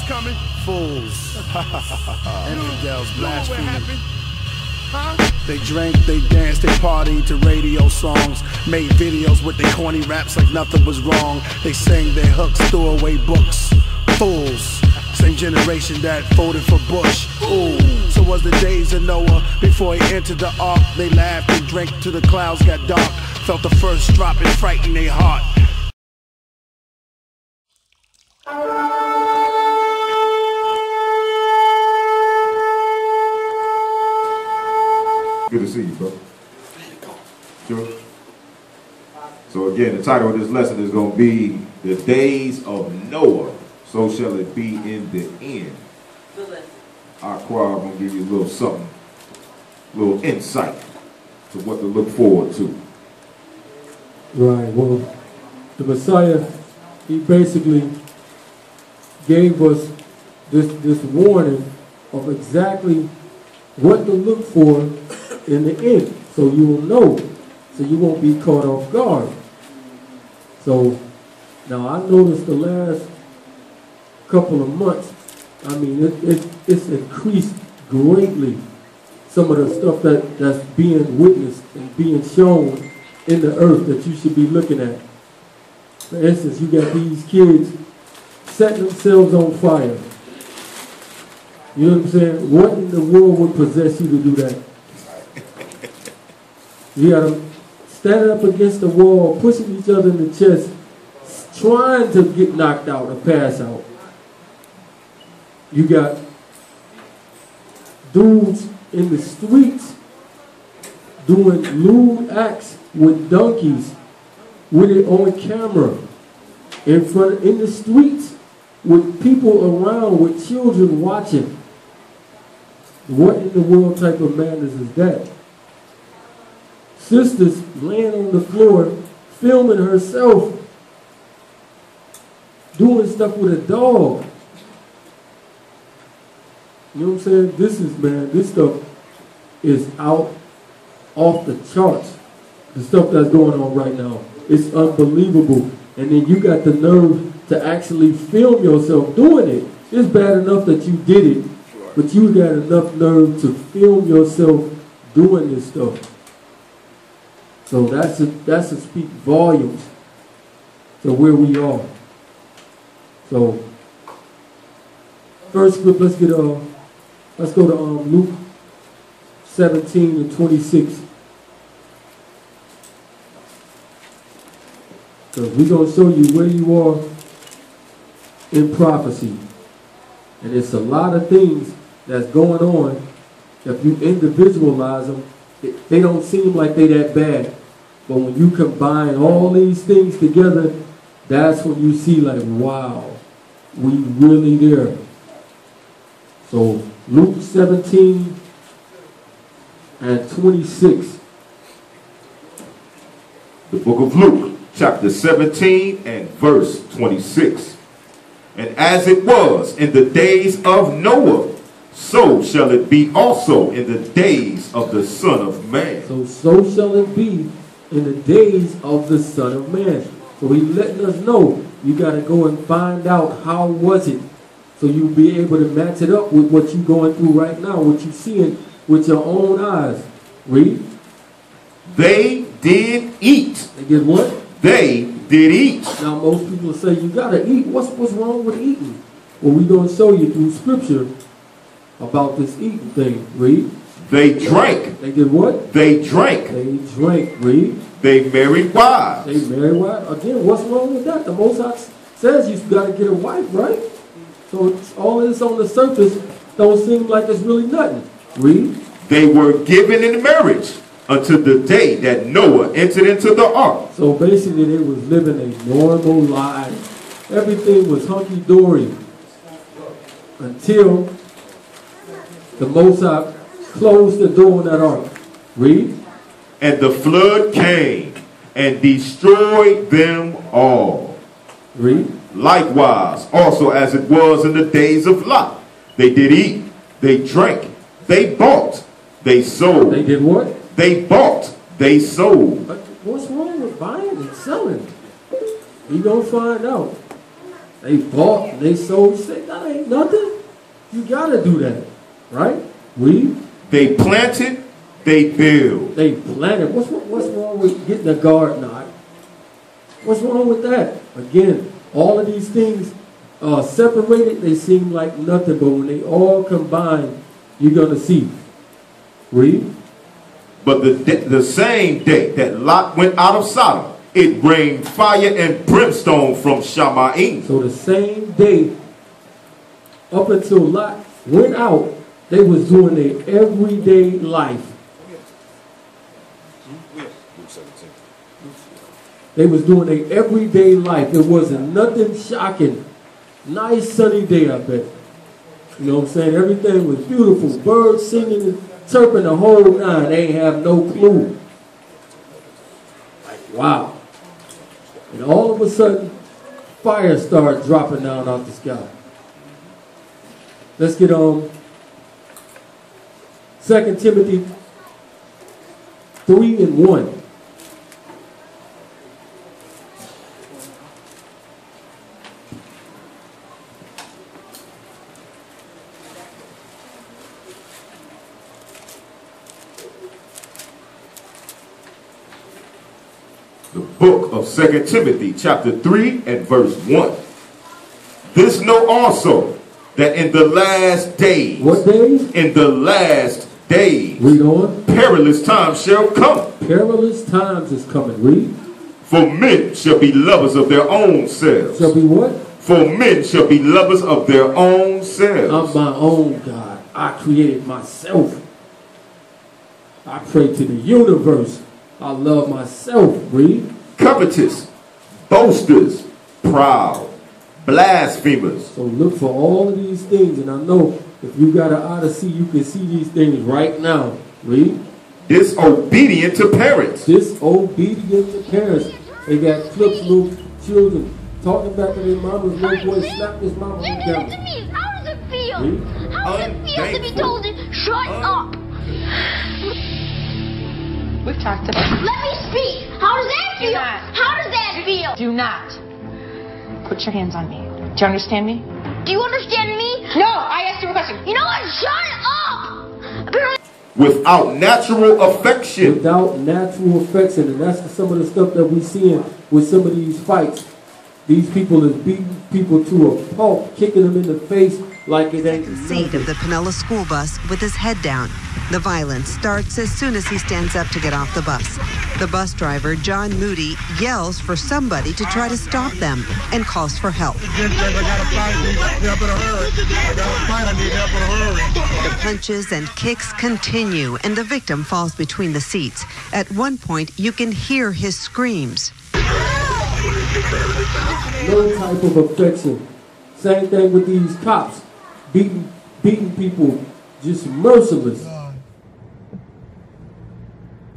coming. Fools. Infidels, blaspheming. Huh? They drank, they danced, they partied to radio songs, made videos with their corny raps like nothing was wrong. They sang their hooks, threw away books. Fools. Same generation that voted for Bush. Ooh, so was the days of Noah before he entered the ark. They laughed and drank till the clouds got dark. Felt the first drop and frightened their heart. Good to see you, bro. Sure. So again, the title of this lesson is going to be The Days of Noah. So shall it be in the end. Our choir going to give you a little something, a little insight to what to look forward to. Right, well, the Messiah, he basically gave us this warning of exactly what to look for in the end, so you will know, so you won't be caught off guard. So, now I noticed the last couple of months, I mean, it's increased greatly, some of the stuff that's being witnessed and being shown in the earth that you should be looking at. For instance, you got these kids setting themselves on fire. You know what I'm saying? What in the world would possess you to do that? You got them standing up against the wall, pushing each other in the chest, trying to get knocked out or pass out. You got dudes in the streets doing lewd acts with donkeys with it on camera in the streets with people around with children watching. What in the world type of madness is that? Sisters laying on the floor filming herself doing stuff with a dog. You know what I'm saying? This is, man, this stuff is out off the charts. The stuff that's going on right now. It's unbelievable. And then you got the nerve to actually film yourself doing it. It's bad enough that you did it, but you got enough nerve to film yourself doing this stuff. So that's to speak volumes to where we are. So first script, let's go to Luke 17 and 26. So we're going to show you where you are in prophecy. And it's a lot of things that's going on. If you individualize them, they don't seem like they that bad. But when you combine all these things together, that's when you see like, wow, we really there. So Luke 17 and 26. The book of Luke, chapter 17 and verse 26. And as it was in the days of Noah, so shall it be also in the days of the Son of Man. So shall it be in the days of the Son of Man. So he's letting us know you got to go and find out how was it. So you'll be able to match it up with what you're going through right now, what you're seeing with your own eyes. Read. They did eat. They did what? They did eat. Now most people say you got to eat. What's wrong with eating? Well, we're going to show you through scripture about this eating thing. Read. They drank. They did what? They drank. They drank. Read. They married wives. They married wives. Again, what's wrong with that? The Most High says you got to get a wife, right? So it's all this on the surface don't seem like it's really nothing. Read. They were given in marriage until the day that Noah entered into the ark. So basically they was living a normal life. Everything was hunky-dory until the Most High closed the door on that ark. Read. And the flood came and destroyed them all. Read. Likewise, also as it was in the days of Lot, they did eat, they drank, they bought, they sold. They did what? They bought, they sold. But what's wrong with buying and selling? You gonna find out. They bought and they sold. You say, that ain't nothing. You got to do that. Right? They planted, they build. They planted. What's wrong with getting a garden? What's wrong with that? Again, all of these things separated, they seem like nothing. But when they all combine, you're going to see. But the same day that Lot went out of Sodom, it rained fire and brimstone from Shammai. So the same day, up until Lot went out, they was doing their everyday life. They was doing their everyday life. It wasn't nothing shocking. Nice sunny day, I bet. You know what I'm saying? Everything was beautiful. Birds singing and chirping the whole nine. They ain't have no clue. Like, wow. And all of a sudden, fire started dropping down out the sky. Let's get on 2 Timothy 3:1. The book of 2 Timothy chapter 3 and verse 1. This know also, that in the last days. What days? In the last days. Read on. Perilous times shall come. Perilous times is coming. Read. For men shall be lovers of their own selves. Shall be what? For men shall be lovers of their own selves. I'm my own God. I created myself. I pray to the universe. I love myself. Read. Covetous, boasters, proud, blasphemers. So look for all of these things, and I know if you got an eye to see, you can see these things right now. Read. Disobedient to parents. Disobedient to parents. They got clips, little children talking back to their mama's little boy slapped his mama on the camera. How does it feel? Read. How does it feel to be told to shut up? We've talked about it. Let me speak. How does that feel? How does that feel? Do not put your hands on me. Do you understand me? Do you understand me? No, I asked you a question. You know what? Shut up! Apparently. Without natural affection. Without natural affection, and that's some of the stuff that we seeing with some of these fights. These people is beating people to a pulp, kicking them in the face like it ain't nothing. Seat of the Pinellas school bus with his head down. The violence starts as soon as he stands up to get off the bus. The bus driver, John Moody, yells for somebody to try to stop them and calls for help. The punches and kicks continue, and the victim falls between the seats. At one point, you can hear his screams. No type of affection. Same thing with these cops. Beating people just merciless.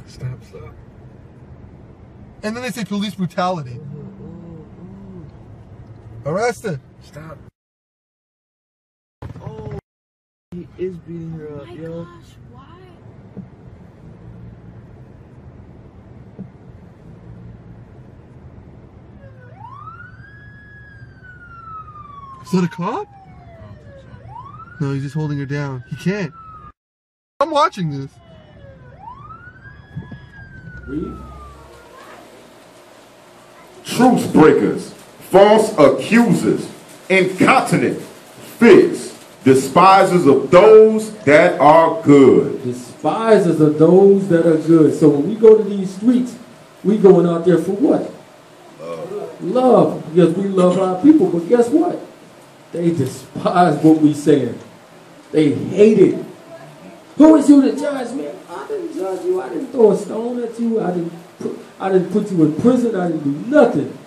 Stop. And then they say police brutality. Arrested. Stop. Oh, he is beating her up, yo. Gosh, why? Is that a cop? No, he's just holding her down. He can't. I'm watching this. Read. Truce breakers, false accusers, incontinent, fits, despisers of those that are good. Despisers of those that are good. So when we go to these streets, we going out there for what? Love. Because we love our people. But guess what? They despise what we saying. They hate it. Who is you to judge, man? I didn't judge you. I didn't throw a stone at you. I didn't put you in prison. I didn't do nothing.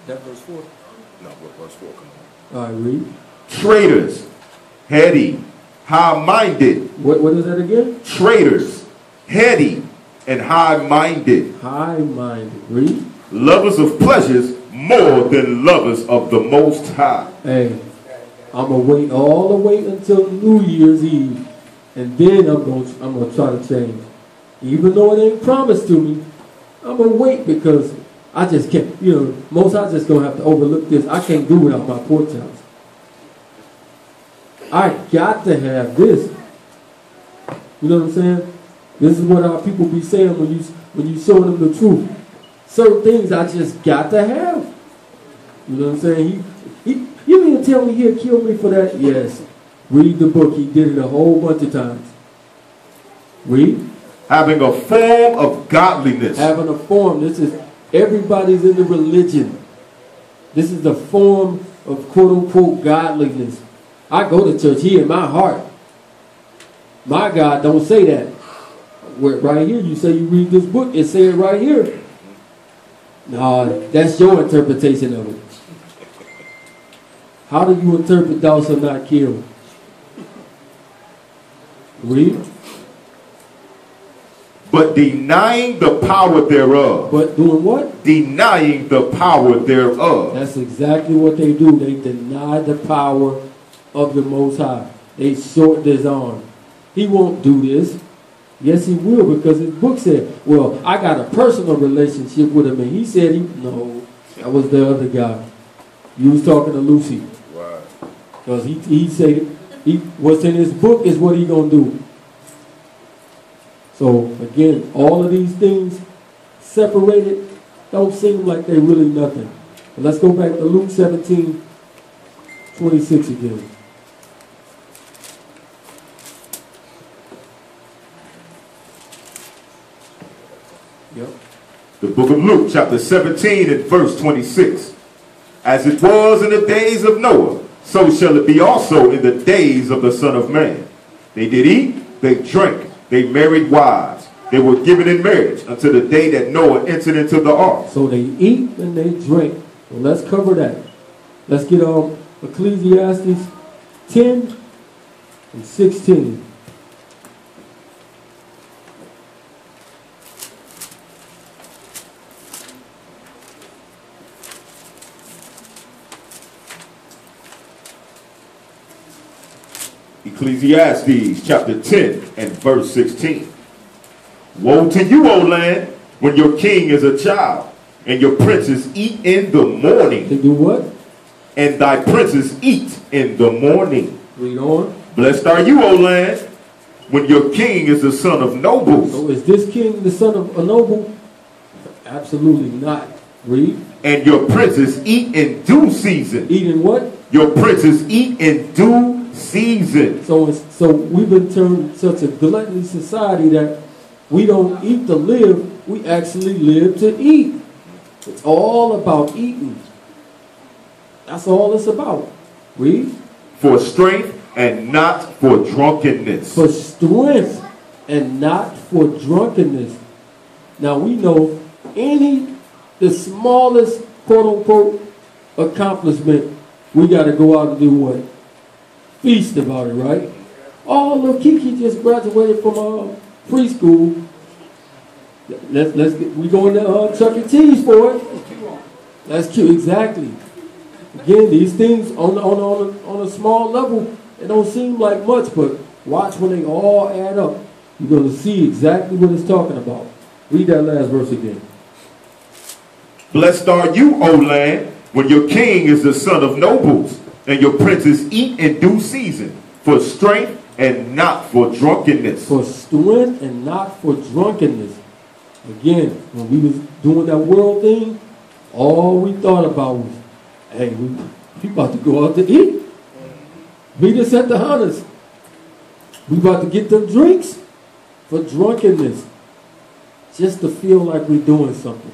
That verse 4? No, verse 4, come All right, read. Traitors, heady, high-minded. What is that again? Traitors, heady, and high-minded. High-minded. Read. Lovers of pleasures more than lovers of the Most High. Hey, I'm gonna wait all the way until New Year's Eve, and then I'm gonna try to change. Even though it ain't promised to me, I'm gonna wait because I just can't, you know, most I just gonna have to overlook this. I can't do without my pork chops. I got to have this. You know what I'm saying? This is what our people be saying when you show them the truth. Certain things I just got to have. You know what I'm saying? You mean to tell me he'll kill me for that? Yes. Read the book. He did it a whole bunch of times. Read. Having a form of godliness. Having a form. This is, everybody's in the religion. This is the form of quote-unquote godliness. I go to church here in my heart. My God don't say that. Right here, you say you read this book, it says right here. No, that's your interpretation of it. How do you interpret thou shalt not kill? Read. But denying the power thereof. But doing what? Denying the power thereof. That's exactly what they do. They deny the power of the Most High. They short his arm. He won't do this. Yes, he will, because his book said, well, I got a personal relationship with him. And he said, no, that was the other guy. You was talking to Lucy. Right. Because he said, what's in his book is what he going to do. So, again, all of these things separated don't seem like they're really nothing. But let's go back to Luke 17:26 again. Yep. The book of Luke, chapter 17 and verse 26. As it was in the days of Noah, so shall it be also in the days of the Son of Man. They did eat, they drank, they married wives. They were given in marriage until the day that Noah entered into the ark. So they eat and they drink. Well, let's cover that. Let's get Ecclesiastes 10 and 16. Ecclesiastes chapter 10 and verse 16. Woe to you, O land, when your king is a child, and your princes eat in the morning. They do what? And thy princes eat in the morning. Read on. Blessed are you, O land, when your king is the son of nobles. So is this king the son of a noble? Absolutely not. Read. And your princes eat in due season. Eat in what? Your princes eat in due season. So we've been turned such a gluttonous society that we don't eat to live, we actually live to eat. It's all about eating. That's all it's about. Read. For strength and not for drunkenness. For strength and not for drunkenness. Now we know the smallest quote-unquote accomplishment, we got to go out and do what? Feast about it, right? Oh, look, Kiki just graduated from preschool. We going to Chuck E. Cheese for it. That's cute, exactly. Again, these things on a small level, it don't seem like much, but watch when they all add up. You're going to see exactly what it's talking about. Read that last verse again. Blessed are you, O land, when your king is the son of nobles, and your princes eat in due season, for strength and not for drunkenness. For strength and not for drunkenness. Again, when we was doing that world thing, all we thought about was, hey, we about to go out to eat. Meet us at the Hunters. We about to get them drinks for drunkenness. Just to feel like we're doing something.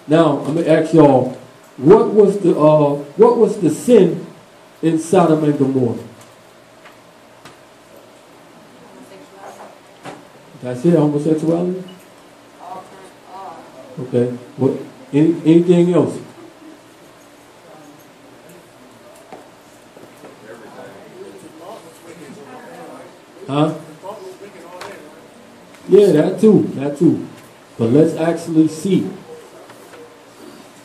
Now, I'm going to ask y'all, what was the sin in Sodom and Gomorrah? Did I say homosexuality? Okay. What? Anything else? Huh? Yeah, that too. But let's actually see.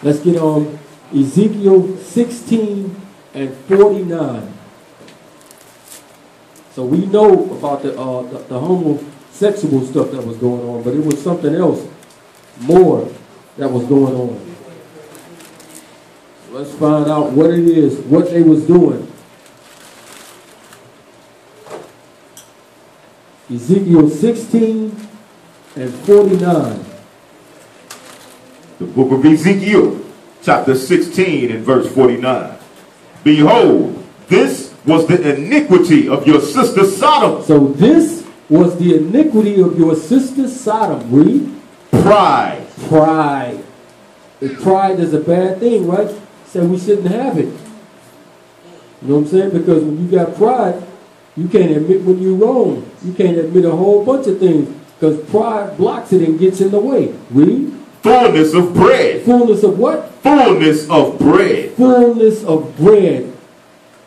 Let's get on Ezekiel 16 and 49. So we know about the homosexual stuff that was going on, but it was something else more that was going on. Let's find out what it is, what they was doing. Ezekiel 16 and 49. The book of Ezekiel, chapter 16 and verse 49. Behold, this was the iniquity of your sister Sodom. So this was the iniquity of your sister Sodom. Read. Pride. Pride. If pride is a bad thing, right? So we shouldn't have it. You know what I'm saying? Because when you got pride, you can't admit when you're wrong. You can't admit a whole bunch of things because pride blocks it and gets in the way. Read. Fullness of bread. Fullness of what? Fullness of bread. Fullness of bread.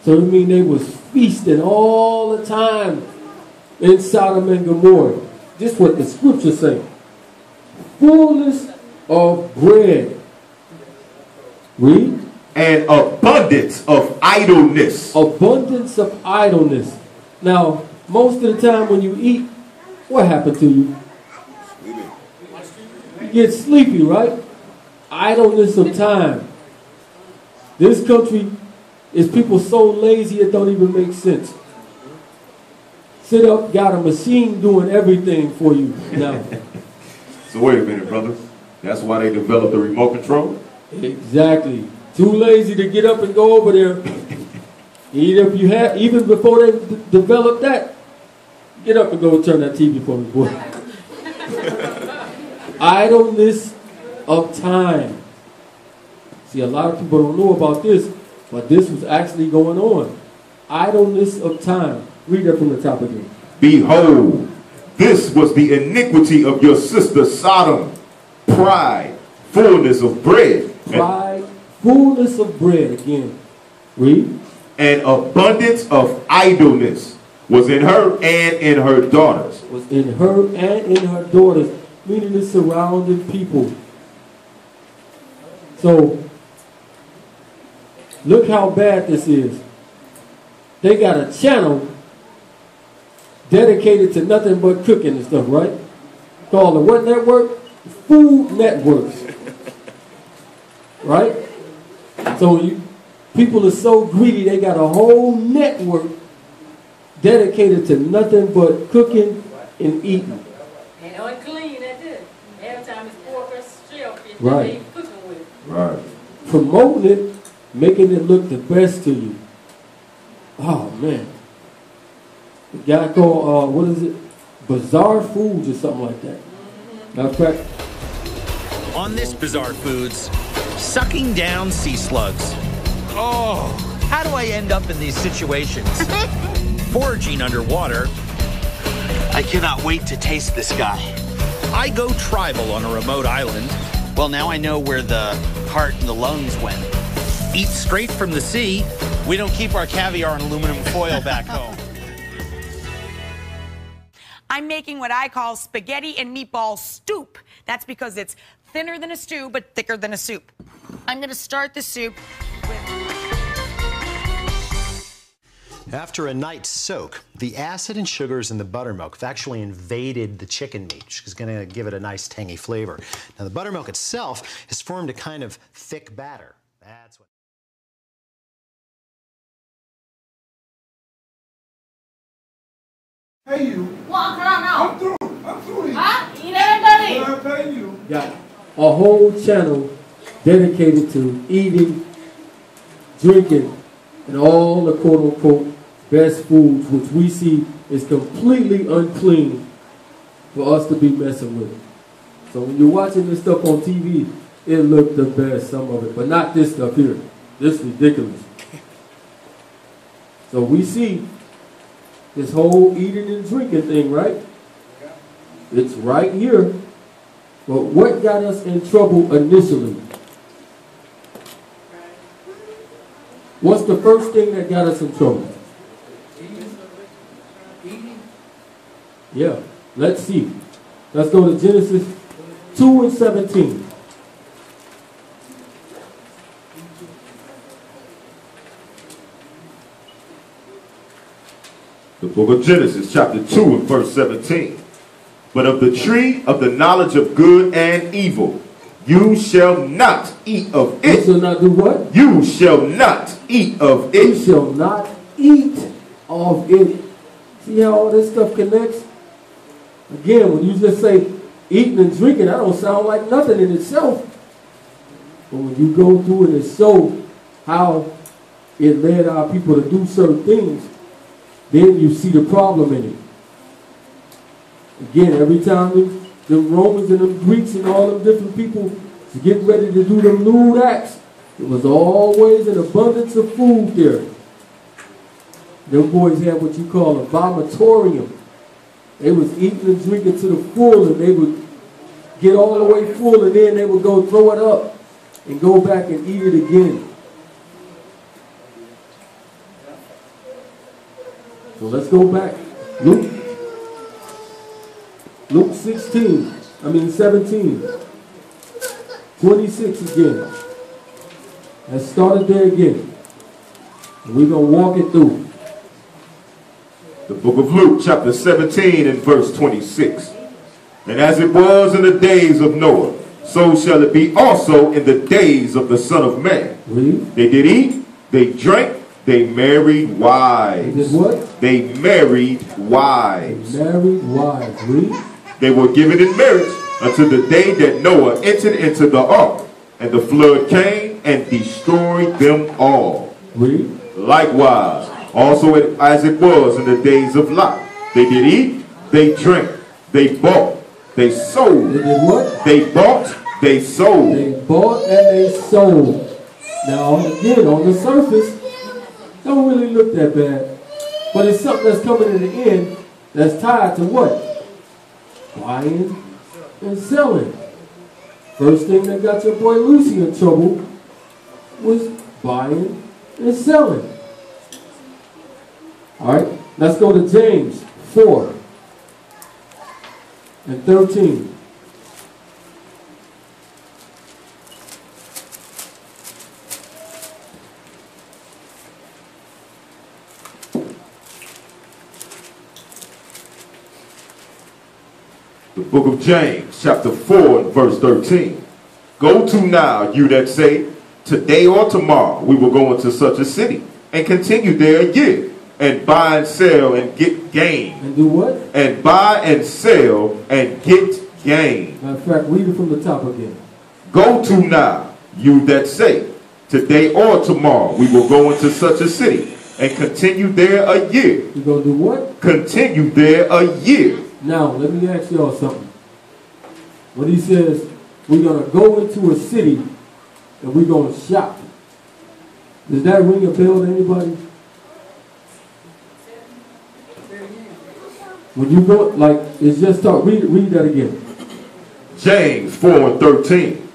So it means they was feasting all the time in Sodom and Gomorrah. Just what the scriptures say. Fullness of bread. Read. And abundance of idleness. Abundance of idleness. Now, most of the time when you eat, what happened to you? You get sleepy, right? Idleness of time. This country is people so lazy it don't even make sense. Sit up, got a machine doing everything for you now. So wait a minute, brothers. That's why they developed the remote control? Exactly. Too lazy to get up and go over there. Even before they developed that, get up and go turn that TV for me, boy. Idleness of time. See, a lot of people don't know about this, but this was actually going on. Idleness of time. Read that from the top again. Behold, this was the iniquity of your sister Sodom. Pride, fullness of bread. Pride, fullness of bread. Again. Read. And abundance of idleness was in her and in her daughters. Was in her and in her daughters. Meaning the surrounding people. So, look how bad this is. They got a channel dedicated to nothing but cooking and stuff, right? Called the what network? Food Networks. Right? So people are so greedy, they got a whole network dedicated to nothing but cooking and eating. And unclean, that's it. Every time it's pork or shellfish, right. They cooking with it. Right. Promoting it, making it look the best to you. Oh, man. The guy called, what is it? Bizarre Foods or something like that. Matter of fact. On this Bizarre Foods, sucking down sea slugs. Oh, how do I end up in these situations? Foraging underwater. I cannot wait to taste this guy. I go tribal on a remote island. Well, now I know where the heart and the lungs went. Eat straight from the sea. We don't keep our caviar in aluminum foil back home. I'm making what I call spaghetti and meatball soup. That's because it's thinner than a stew, but thicker than a soup. I'm going to start the soup with... After a night's soak, the acid and sugars in the buttermilk have actually invaded the chicken meat, which is going to give it a nice tangy flavor. Now, the buttermilk itself has formed a kind of thick batter. That's what... Hey, you. Walk around now. I'm through. I'm through. Huh? You never done it. I'm paying you. Got a whole channel dedicated to eating, drinking, and all the quote-unquote best foods, which we see is completely unclean for us to be messing with. So when you're watching this stuff on TV, it looked the best, some of it, but not this stuff here. This is ridiculous. So we see this whole eating and drinking thing, right? It's right here. But what got us in trouble initially? What's the first thing that got us in trouble? Yeah, let's see. Let's go to Genesis 2 and 17. The book of Genesis, chapter 2 and verse 17. But of the tree of the knowledge of good and evil, You shall not eat of it. You shall not do what? You shall not eat of it. You shall not eat of it. See how all this stuff connects? Again, when you just say eating and drinking, that don't sound like nothing in itself. But when you go through it and show how it led our people to do certain things, then you see the problem in it. Again, every time the Romans and the Greeks and all them different people to get ready to do them lewd acts, it was always an abundance of food there. Them boys had what you call a vomitorium. They was eating and drinking to the full, and they would get all the way full, and then they would go throw it up and go back and eat it again. So let's go back. Luke 17, 26 again. Let's start it there again. And we're going to walk it through. The book of Luke, chapter 17 and verse 26. And as it was in the days of Noah, so shall it be also in the days of the Son of Man. Read. They did eat, they drank, they married wives. They did what? They married wives. They married wives. Read. They were given in marriage until the day that Noah entered into the ark, and the flood came and destroyed them all. Read. Likewise, also as it was in the days of Lot, they did eat, they drank, they bought, they sold. They did what? They bought, they sold. They bought and they sold. Now, again, on the surface, don't really look that bad. But it's something that's coming in the end that's tied to what? Buying and selling. First thing that got your boy Lucy in trouble was buying and selling. Alright, let's go to James 4 and 13. The book of James, chapter 4 and verse 13. Go to now, you that say, today or tomorrow we will go into such a city, and continue there a year, and buy and sell and get gain. And do what? And buy and sell and get gain. Matter of fact, read it from the top again. Go to now, you that say, today or tomorrow we will go into such a city, and continue there a year. You gonna do what? Continue there a year. Now, let me ask y'all something. When he says, we're going to go into a city and we're going to shop, does that ring a bell to anybody? When you go, like, it's just talk. Read that again. James 4 and 13.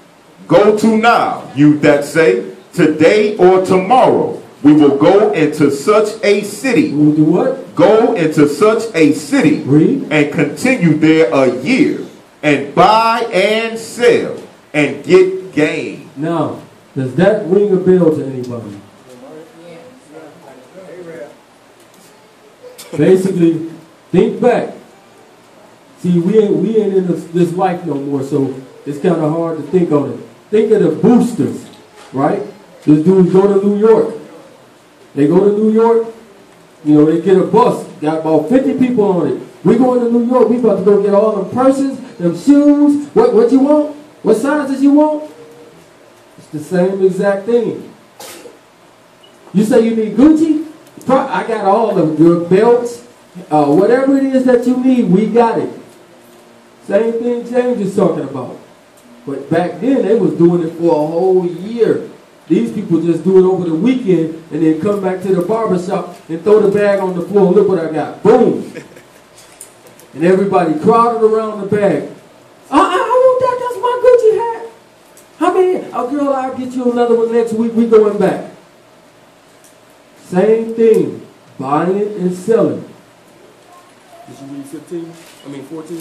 Go to now, you that say, today or tomorrow we will go into such a city. We will do what? Go into such a city. Read. And continue there a year, and buy and sell and get gain. Now, does that ring a bell to anybody? Basically, think back. See, we ain't in this life no more, so it's kind of hard to think on it. Think of the boosters, right? These dudes go to New York. They go to New York, you know, they get a bus, got about 50 people on it. We going to New York, we about to go get all them purses, them shoes, what you want? What sizes you want? It's the same exact thing. You say you need Gucci? I got all of your belts, whatever it is that you need, we got it. Same thing James is talking about. But back then, they was doing it for a whole year. These people just do it over the weekend and then come back to the barbershop and throw the bag on the floor. Look what I got. Boom. And everybody crowded around the bag. I want that. That's my Gucci hat. How many? Oh, girl, I'll get you another one next week. We going back. Same thing. Buying and selling. Did you read 14?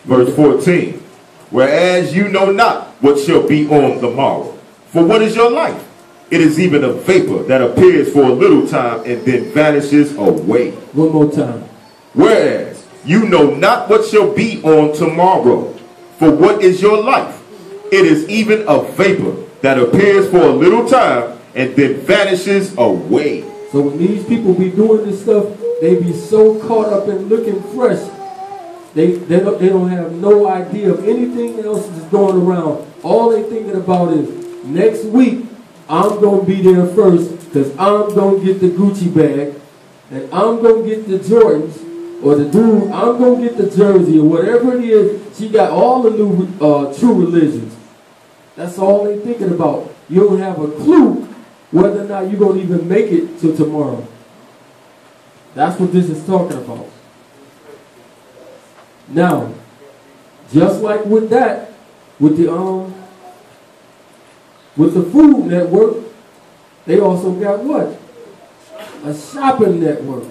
Verse 14. Whereas you know not what shall be on the morrow. For what is your life? It is even a vapor that appears for a little time and then vanishes away. One more time. Whereas you know not what shall be on tomorrow. For what is your life? It is even a vapor that appears for a little time and then vanishes away. So when these people be doing this stuff, they be so caught up in looking fresh, they don't have no idea of anything else that's going around. All they thinking about is, next week, I'm going to be there first because I'm going to get the Gucci bag and I'm going to get the Jordans, or the dude, I'm going to get the jersey or whatever it is. She got all the new true religions. That's all they thinking about. You don't have a clue whether or not you're going to even make it till tomorrow. That's what this is talking about. Now, just like with that, with the Food Network, they also got what? A shopping network.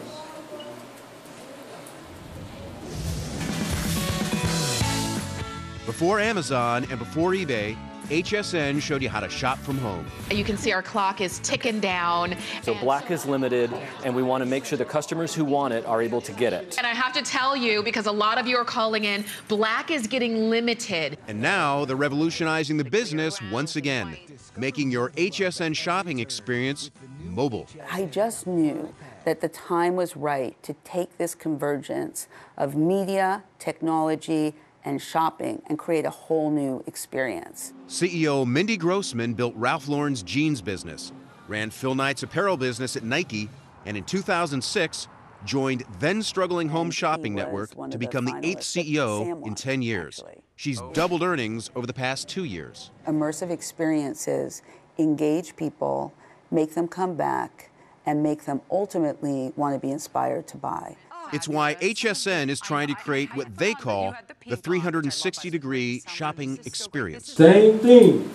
Before Amazon and before eBay, HSN showed you how to shop from home. You can see our clock is ticking down. So black is limited, and we want to make sure the customers who want it are able to get it. And I have to tell you, because a lot of you are calling in, black is getting limited. And now they're revolutionizing the business once again, making your HSN shopping experience mobile. I just knew that the time was right to take this convergence of media, technology, and shopping and create a whole new experience. CEO Mindy Grossman built Ralph Lauren's jeans business, ran Phil Knight's apparel business at Nike, and in 2006 joined then-struggling Home Shopping Network to become the 8th CEO in 10 years. She's doubled earnings over the past 2 years. Immersive experiences engage people, make them come back, and make them ultimately want to be inspired to buy. It's why HSN is trying to create what they call the 360-degree shopping experience. Same thing.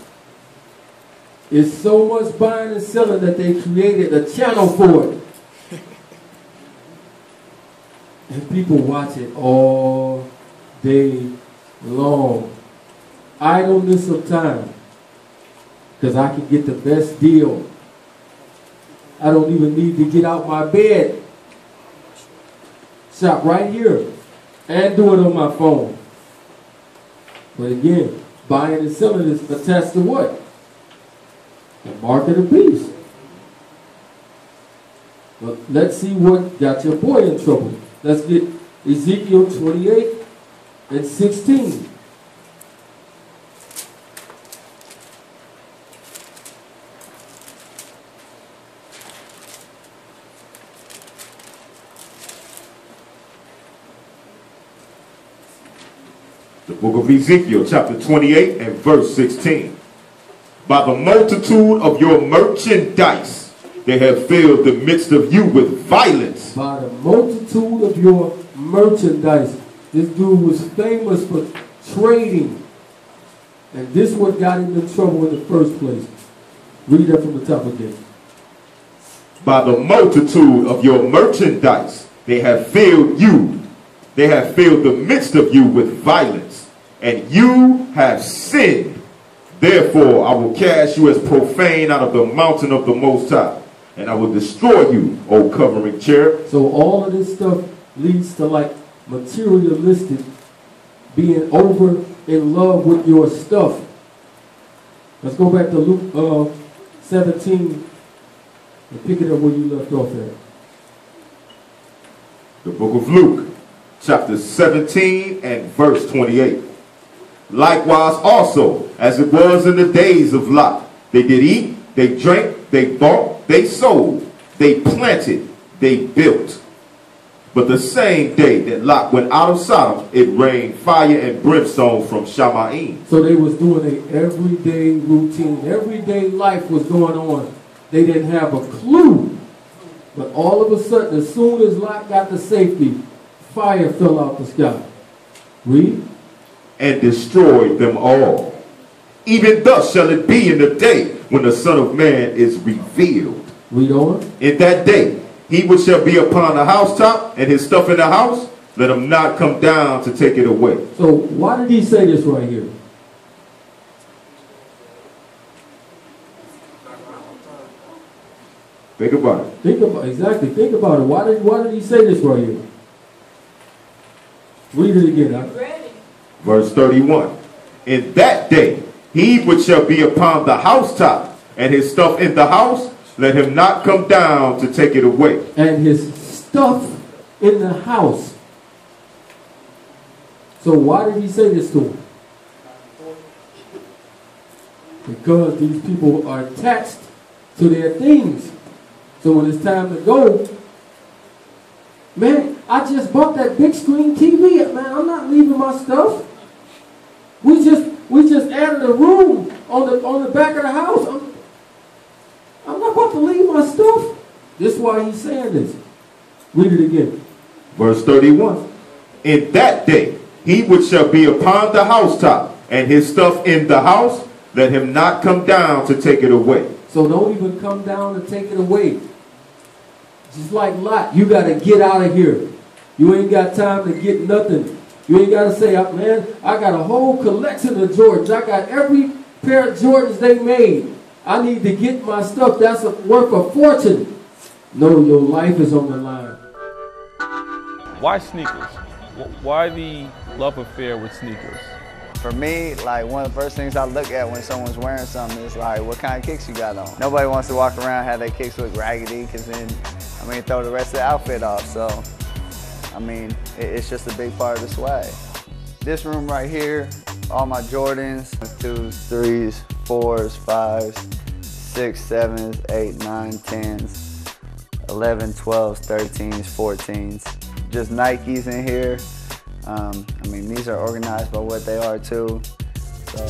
It's so much buying and selling that they created a channel for it. And people watch it all day long. Idleness of time. Because I can get the best deal. I don't even need to get out my bed. Shop right here and do it on my phone. But again, buying and selling is attached to what? The mark of the beast. But let's see what got your boy in trouble. Let's get Ezekiel 28 and 16. The book of Ezekiel, chapter 28 and verse 16. By the multitude of your merchandise, they have filled the midst of you with violence. By the multitude of your merchandise. This dude was famous for trading. And this is what got him in trouble in the first place. Read that from the top again. By the multitude of your merchandise, they have filled you. They have filled the midst of you with violence, and you have sinned. Therefore, I will cast you as profane out of the mountain of the Most High, and I will destroy you, O covering cherub. So all of this stuff leads to like materialistic, being over in love with your stuff. Let's go back to Luke 17 and pick it up where you left off at. The book of Luke, chapter 17 and verse 28. Likewise also, as it was in the days of Lot, they did eat, they drank, they bought, they sold, they planted, they built. But the same day that Lot went out of Sodom, it rained fire and brimstone from Shamaim. So they was doing an everyday routine. Everyday life was going on. They didn't have a clue. But all of a sudden, as soon as Lot got to safety, fire fell out the sky. Read. And destroyed them all. Even thus shall it be in the day when the Son of Man is revealed. Read on. In that day, he which shall be upon the housetop and his stuff in the house, let him not come down to take it away. So why did he say this right here? Think about it. Think about it. Why did he say this right here? Read it again. Verse 31. In that day, he which shall be upon the housetop, and his stuff in the house, let him not come down to take it away. And his stuff in the house. So why did he say this to him? Because these people are attached to their things. So when it's time to go, man, I just bought that big screen TV. Man, I'm not leaving my stuff. We just added a room on the back of the house. I'm not about to leave my stuff. This is why he's saying this. Read it again. Verse 31. In that day, he which shall be upon the housetop, and his stuff in the house, let him not come down to take it away. So don't even come down to take it away. Just like Lot, you got to get out of here. You ain't got time to get nothing. You ain't got to say, man, I got a whole collection of Jordans. I got every pair of Jordans they made. I need to get my stuff. That's worth a fortune. No, your life is on the line. Why sneakers? Why the love affair with sneakers? For me, like, one of the first things I look at when someone's wearing something is like, what kind of kicks you got on? Nobody wants to walk around and have their kicks look raggedy, because then, I mean, throw the rest of the outfit off. So, I mean, it's just a big part of the swag. This room right here, all my Jordans, 2s, 3s, 4s, 5s, 6s, 7s, 8s, 9s, 10s, 11s, 12s, 13s, 14s. Just Nikes in here. I mean, these are organized by what they are too. So.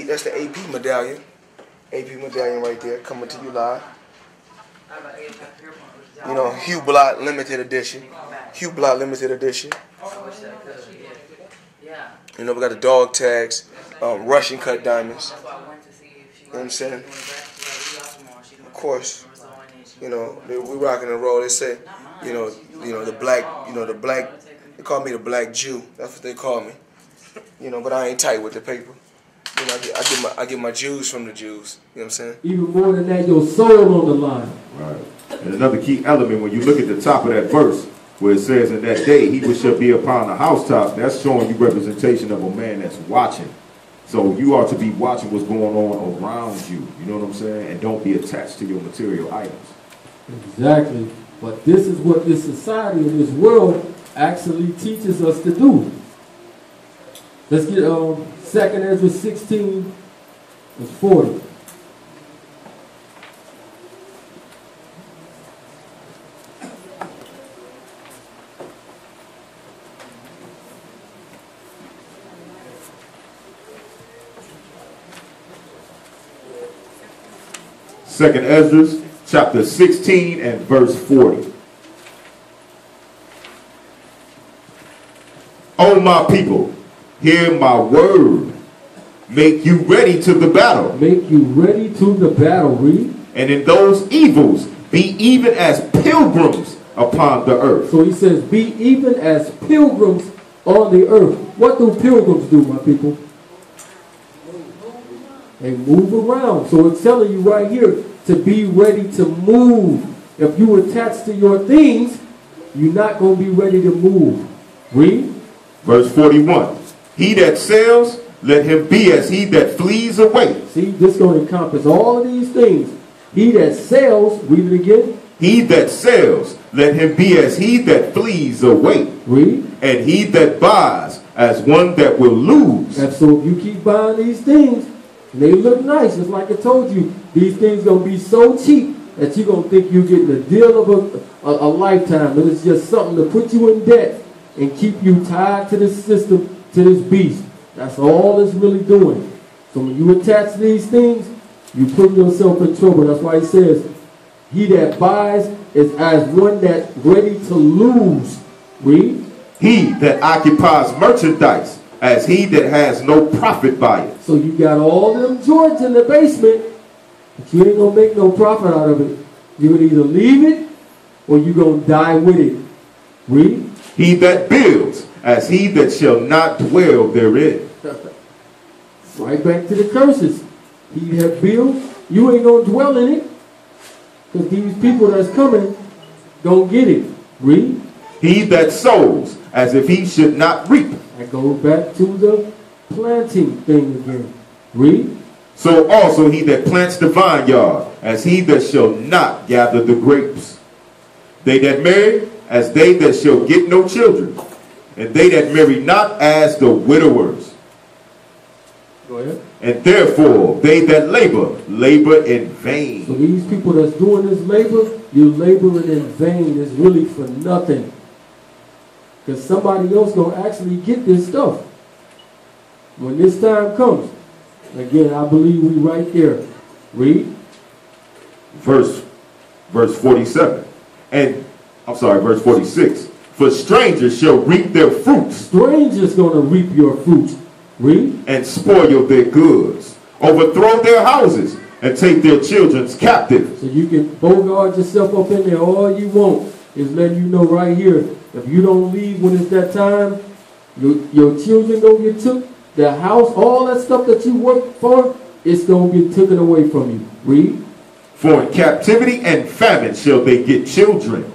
That's the AP medallion. AP medallion right there, coming to you live. You know, Hugh Blot limited edition. Hugh Blot limited edition. You know, we got the dog tags, Russian cut diamonds. You know what I'm saying? Of course, you know, we rocking and roll. They say, you know, the black, they call me the black Jew. That's what they call me. You know, but I ain't tight with the paper. You know, I get my Jews from the Jews. You know what I'm saying? Even more than that, your soul on the line. Right. And another key element, when you look at the top of that verse, where it says, in that day, he which shall be upon the housetop, that's showing you representation of a man that's watching. So you are to be watching what's going on around you. You know what I'm saying? And don't be attached to your material items. Exactly. But this is what this society and this world actually teaches us to do. Let's get 2nd Ezra 16 and 40. Second Ezra, chapter 16 and verse 40. O my people, hear my word. Make you ready to the battle. Make you ready to the battle, read. And in those evils, be even as pilgrims upon the earth. So he says, be even as pilgrims on the earth. What do pilgrims do, my people? They move around. So it's telling you right here to be ready to move. If you attach to your things, you're not going to be ready to move. Read. Verse 41. He that sells, let him be as he that flees away. See, this is going to encompass all of these things. He that sells, read it again. He that sells, let him be as he that flees away. Read. And he that buys, as one that will lose. And so if you keep buying these things, and they look nice, just like I told you, these things going to be so cheap that you're going to think you're getting a deal of a lifetime. And it's just something to put you in debt and keep you tied to this system, to this beast. That's all it's really doing. So when you attach these things, you put yourself in trouble. That's why he says, he that buys is as one that's ready to lose. Read. He that occupies merchandise, as he that has no profit by it. So you got all them Jordans in the basement, but you ain't going to make no profit out of it. You would either leave it or you going to die with it. Read. He that builds as he that shall not dwell therein. Right back to the curses. He that builds, you ain't going to dwell in it. Because these people that's coming don't get it. Read. He that sows as if he should not reap. That goes back to the planting thing again. Read. So also he that plants the vineyard, as he that shall not gather the grapes. They that marry, as they that shall get no children. And they that marry not, as the widowers. Go ahead. And therefore they that labor, labor in vain. So these people that's doing this labor, you're laboring in vain. It's really for nothing. Because somebody else going to actually get this stuff. When this time comes. Again, I believe we right there. Read. Verse 47. And, I'm sorry, verse 46. For strangers shall reap their fruits. Strangers going to reap your fruits. Read. And spoil their goods. Overthrow their houses and take their children's captive. So you can bogart yourself up in there all you want. It's letting you know right here. If you don't leave when it's that time, your children going to get took. The house, all that stuff that you work for, it's going to get taken away from you. Read. For in captivity and famine shall they get children.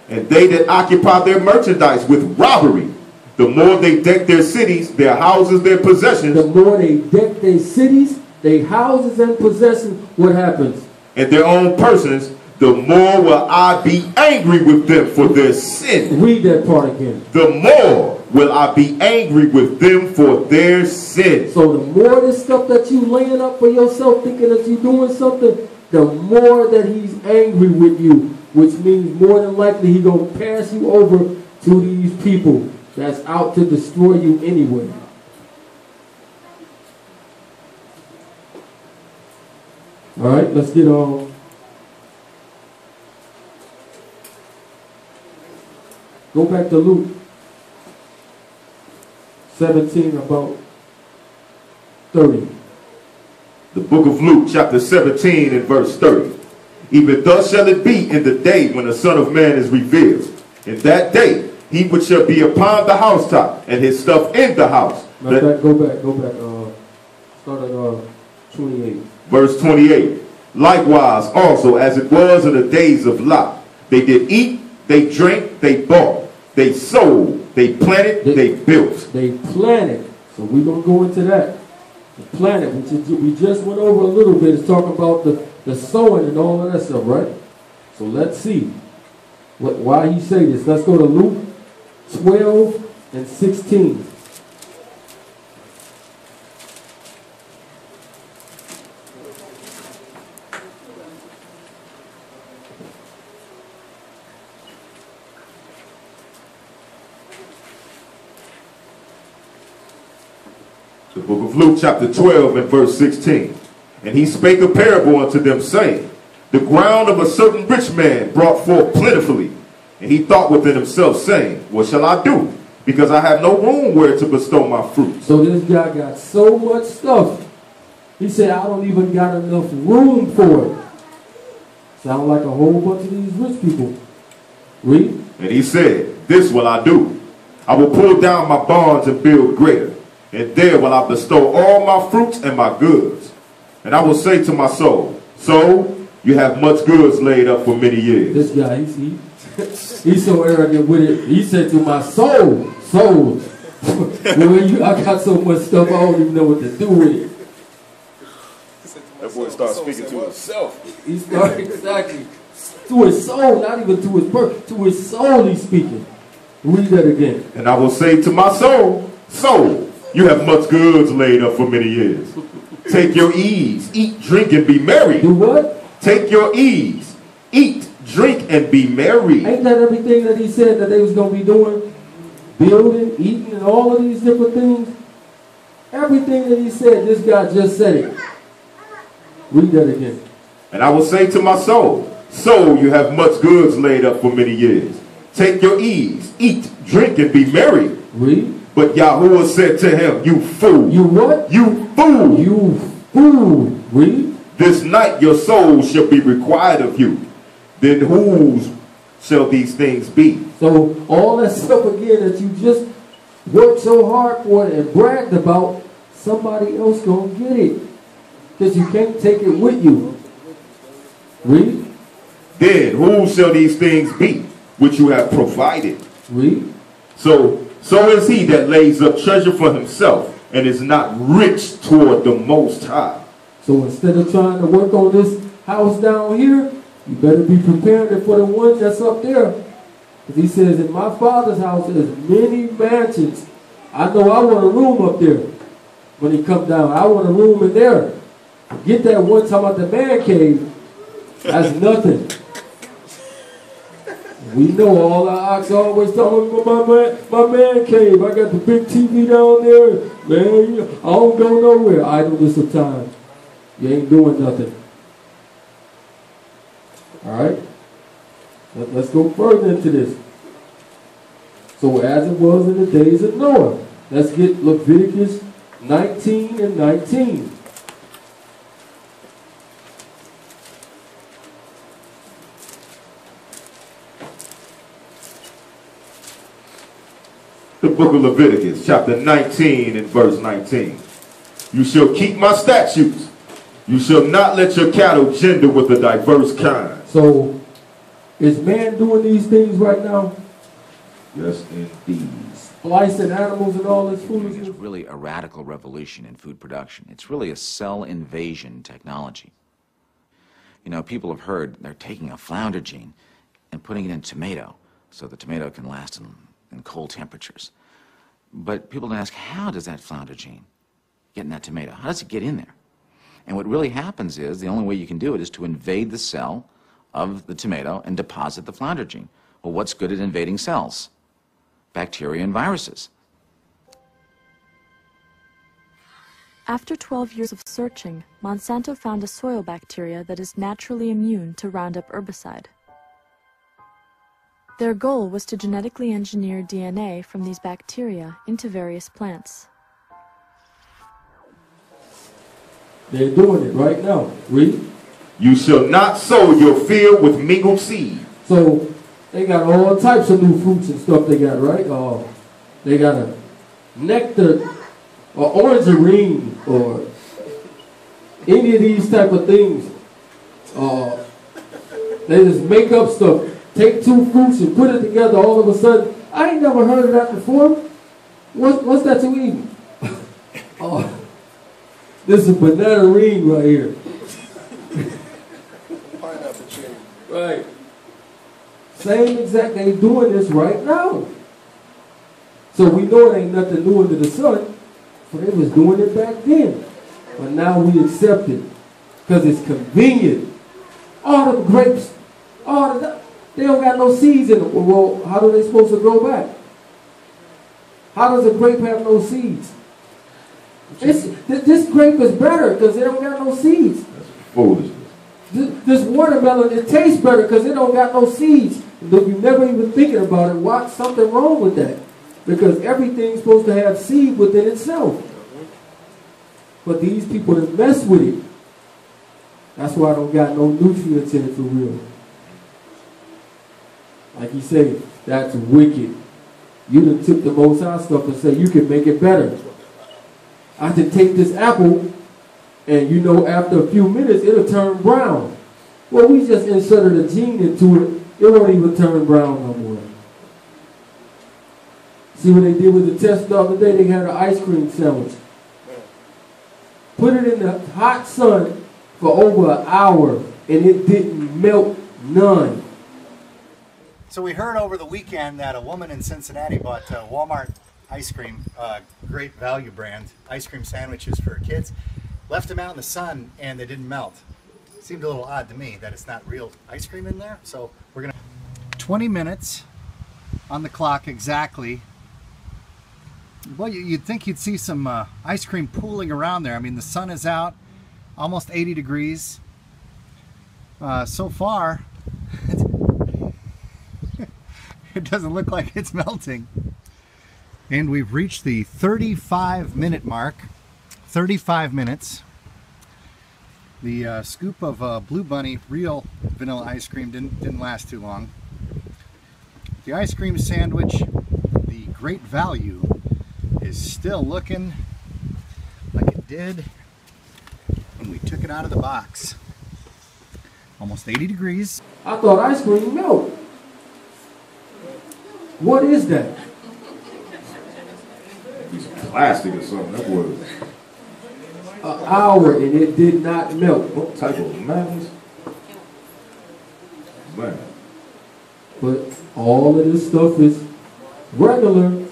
And they that occupy their merchandise with robbery, the more they deck their cities, their houses, their possessions. The more they deck their cities, their houses and possessions, what happens? And their own persons, the more will I be angry with them for their sin. Read that part again. The more will I be angry with them for their sin. So the more this stuff that you laying up for yourself, thinking that you're doing something, the more that he's angry with you, which means more than likely he's going to pass you over to these people that's out to destroy you anyway. All right, let's get on. Go back to Luke 17, about 30. The book of Luke, chapter 17 and verse 30. Even thus shall it be in the day when the Son of Man is revealed. In that day, he which shall be upon the housetop, and his stuff in the house. Go back. Start at 28. Verse 28. Likewise also as it was in the days of Lot. They did eat, they drank, they bought, they sold, they planted, they built. They planted. So we're going to go into that. The planet, which we just went over a little bit, is talking about the sowing and all of that stuff, right? So let's see why he say this. Let's go to Luke 12 and 16. The book of Luke chapter 12 and verse 16. And he spake a parable unto them, saying, the ground of a certain rich man brought forth plentifully. And he thought within himself, saying, what shall I do? Because I have no room where to bestow my fruit. So this guy got so much stuff. He said, I don't even got enough room for it. Sound like a whole bunch of these rich people. Read. And he said, this will I do. I will pull down my barns and build greater. And there will I bestow all my fruits and my goods. And I will say to my soul, soul, you have much goods laid up for many years. This guy, he's so arrogant with it. He said to my soul, I got so much stuff, I don't even know what to do with it. That boy started speaking to himself. He started, exactly. To his soul, not even to his person. To his soul he's speaking. Read that again. And I will say to my soul, soul, you have much goods laid up for many years. Take your ease, eat, drink, and be merry. Do what? Take your ease, eat, drink, and be merry. Ain't that everything that he said that they was going to be doing? Building, eating, and all of these different things? Everything that he said, this guy just said it. Read that again. And I will say to my soul, soul, you have much goods laid up for many years. Take your ease, eat, drink, and be merry. Read. But Yahuwah said to him, you fool. You what? You fool. You fool. Read. This night your soul shall be required of you. Then whose shall these things be. So all that stuff again that you just worked so hard for and bragged about, somebody else gonna get it. Because you can't take it with you. Read. Then who shall these things be which you have provided? Read. So is he that lays up treasure for himself and is not rich toward the Most High. So instead of trying to work on this house down here, you better be preparing for the one that's up there. Because he says, in my Father's house there's many mansions. I know I want a room up there. When he come down, I want a room in there. Get that one talking about the man cave. That's nothing. We know all our ox always talking about my man cave. I got the big TV down there. Man, I don't go nowhere. Idleness of time. You ain't doing nothing. Alright? Let's go further into this. So as it was in the days of Noah. Let's get Leviticus 19 and 19. The book of Leviticus, chapter 19 and verse 19. You shall keep my statutes. You shall not let your cattle gender with a diverse kind. So, is man doing these things right now? Yes, indeed. Splicing animals and all this foolishness? It's really a radical revolution in food production. It's really a cell invasion technology. You know, people have heard they're taking a flounder gene and putting it in tomato so the tomato can last in cold temperatures. But people don't ask, how does that flounder gene get in that tomato? How does it get in there? And what really happens is, the only way you can do it is to invade the cell of the tomato and deposit the flounder gene. Well, what's good at invading cells? Bacteria and viruses. After 12 years of searching, Monsanto found a soil bacteria that is naturally immune to Roundup herbicide. Their goal was to genetically engineer DNA from these bacteria into various plants. They're doing it right now. Read. You shall not sow your field with mingled seed. So they got all types of new fruits and stuff they got, right? They got a nectar or orangerine or any of these type of things. They just make up stuff. Take two fruits and put it together all of a sudden. I ain't never heard of that before. What's that you eating? This is banana-rine right here. Pineapple cherry. Right. Same exact, they doing this right now. So we know it ain't nothing new under the sun, but they was doing it back then. But now we accept it because it's convenient. All the grapes, they don't got no seeds in them. Well, how are they supposed to grow back? How does a grape have no seeds? This grape is better because it don't got no seeds. That's foolishness. This watermelon, it tastes better because it don't got no seeds. But you never even thinking about it. What's something wrong with that? Because everything's supposed to have seed within itself. But these people that mess with it, that's why I don't got no nutrients in it for real. Like he said, that's wicked. You done took the Most High stuff and say you can make it better. I can take this apple and you know after a few minutes it'll turn brown. Well, we just inserted a gene into it. It won't even turn brown no more. See what they did with the test the other day? They had an ice cream sandwich. Put it in the hot sun for over an hour and it didn't melt none. So we heard over the weekend that a woman in Cincinnati bought Walmart ice cream, great value brand, ice cream sandwiches for her kids, left them out in the sun and they didn't melt. Seemed a little odd to me that it's not real ice cream in there. So we're gonna 20 minutes on the clock exactly. Well, you'd think you'd see some ice cream pooling around there. I mean, the sun is out, almost 80 degrees. So far, it doesn't look like it's melting. And we've reached the 35-minute mark. 35 minutes. The scoop of Blue Bunny real vanilla ice cream didn't last too long. The ice cream sandwich, the great value, is still looking like it did when we took it out of the box. Almost 80 degrees. I thought ice cream milk. What is that? It's plastic or something. That was an hour and it did not melt. What type of madness? Man. But all of this stuff is regular.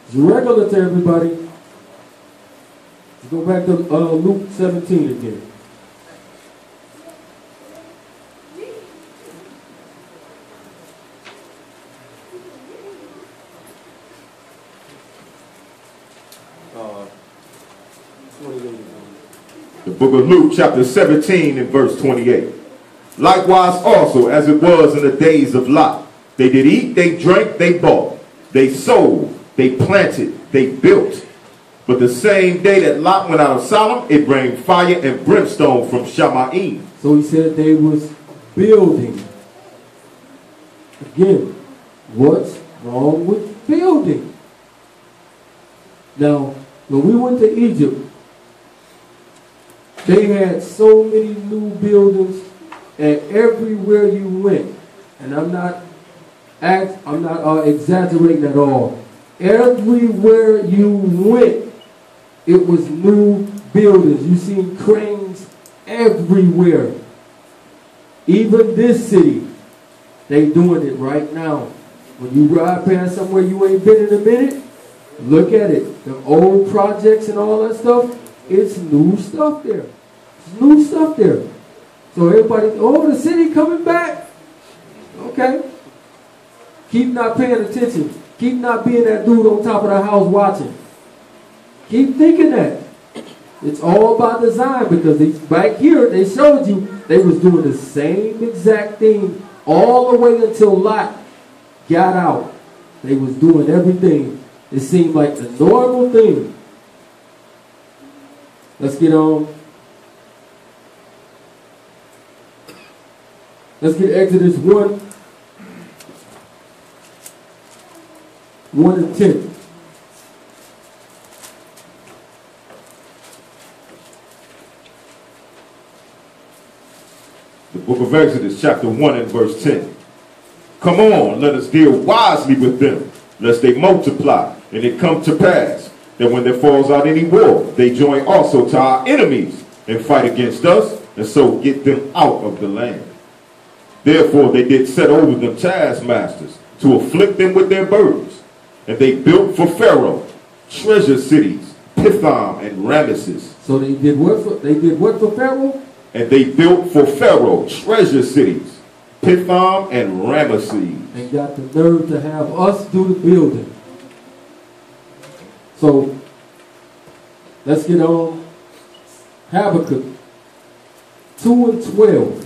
It's regular to everybody. Let's go back to Luke 17 again. The book of Luke, chapter 17 and verse 28. Likewise also, as it was in the days of Lot, they did eat, they drank, they bought, they sold, they planted, they built. But the same day that Lot went out of Sodom, it rained fire and brimstone from Shamaim. So he said they was building. Again, what's wrong with building? Now, when we went to Egypt, they had so many new buildings, and everywhere you went, and I'm not exaggerating at all. Everywhere you went, it was new buildings. You seen cranes everywhere. Even this city, they doing it right now. When you ride past somewhere you ain't been in a minute, look at it. The old projects and all that stuff, it's new stuff there. It's new stuff there. So everybody, oh, the city coming back. Okay. Keep not paying attention. Keep not being that dude on top of the house watching. Keep thinking that. It's all by design, because back here they showed you they was doing the same exact thing all the way until Lot got out. They was doing everything. It seemed like the normal thing. Let's get on. Let's get Exodus 1:10. The book of Exodus, chapter 1 and verse 10. Come on, let us deal wisely with them, lest they multiply, and it come to pass that when there falls out any war, they join also to our enemies and fight against us, and so get them out of the land. Therefore they did set over them taskmasters to afflict them with their burdens. And they built for Pharaoh treasure cities, Pithom and Ramesses. So they did what for Pharaoh? And they built for Pharaoh treasure cities, Pithom and Ramesses. And got the nerve to have us do the building. So let's get on Habakkuk 2 and 12.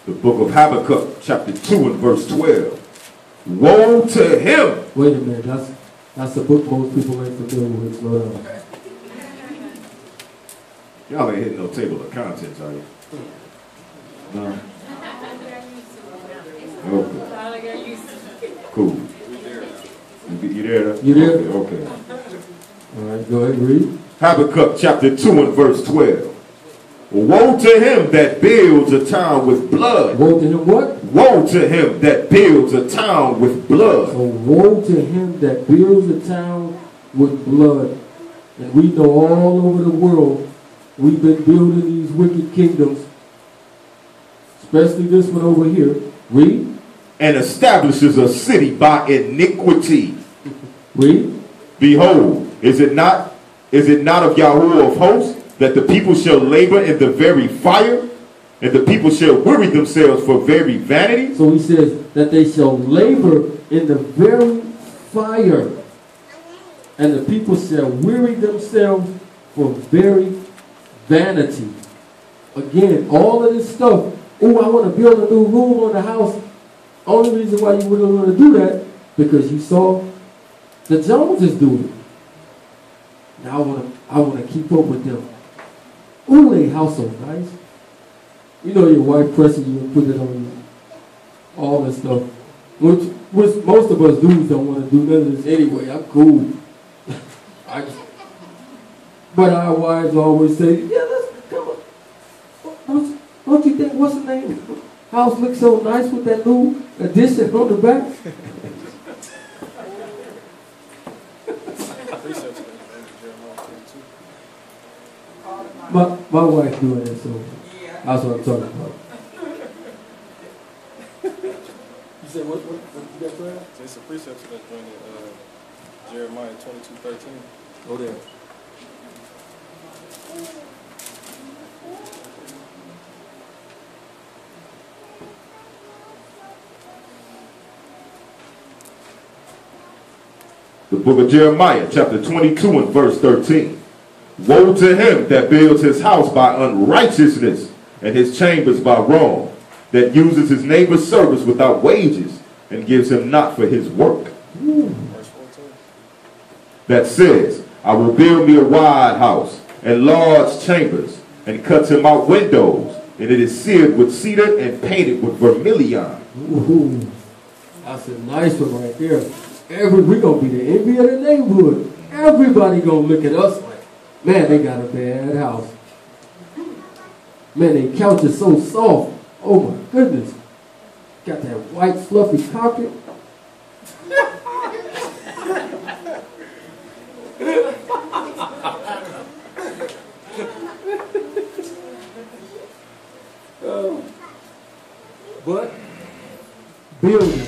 The book of Habakkuk, chapter 2 and verse 12. Woe to him! Wait a minute, that's a book most people ain't familiar with. Slow down. Y'all ain't hitting no table of contents, are you? No? Okay. Cool. You there? You there? Okay. All right, go ahead, read. Habakkuk, chapter 2 and verse 12. Woe to him that builds a town with blood. Woe to him what? Woe to him that builds a town with blood. So woe to him that builds a town with blood. And we know all over the world we've been building these wicked kingdoms, especially this one over here. Read. And establishes a city by iniquity. Read. Behold, is it not of Yahweh of hosts, that the people shall labor in the very fire, and the people shall weary themselves for very vanity? So he says that they shall labor in the very fire, and the people shall weary themselves for very vanity. Again, all of this stuff. Oh, I want to build a new room on the house. Only reason why you wouldn't want to do that, because you saw The Joneses do it. Now I wanna keep up with them. Ooh, they house so nice. You know your wife pressing you and put it on you. All this stuff. Which most of us dudes don't want to do none of this anyway. I'm cool. But our wives always say, yeah, let's come on. Don't you think, what's the name? House looks so nice with that new addition on the back. My wife doing that, so that's what I'm talking about. You said what you got for that? It's a precept that's joined in Jeremiah 22:13. Go there. The book of Jeremiah, chapter 22 and verse 13. Woe to him that builds his house by unrighteousness and his chambers by wrong, that uses his neighbor's service without wages and gives him not for his work. That says, I will build me a wide house and large chambers, and cuts him out windows, and it is sealed with cedar and painted with vermilion. Ooh, that's a nice one right there. We gonna be the envy of the neighborhood. Everybody gonna look at us like, man, they got a bad house. Man, their couch is so soft. Oh my goodness. Got that white fluffy carpet. But building.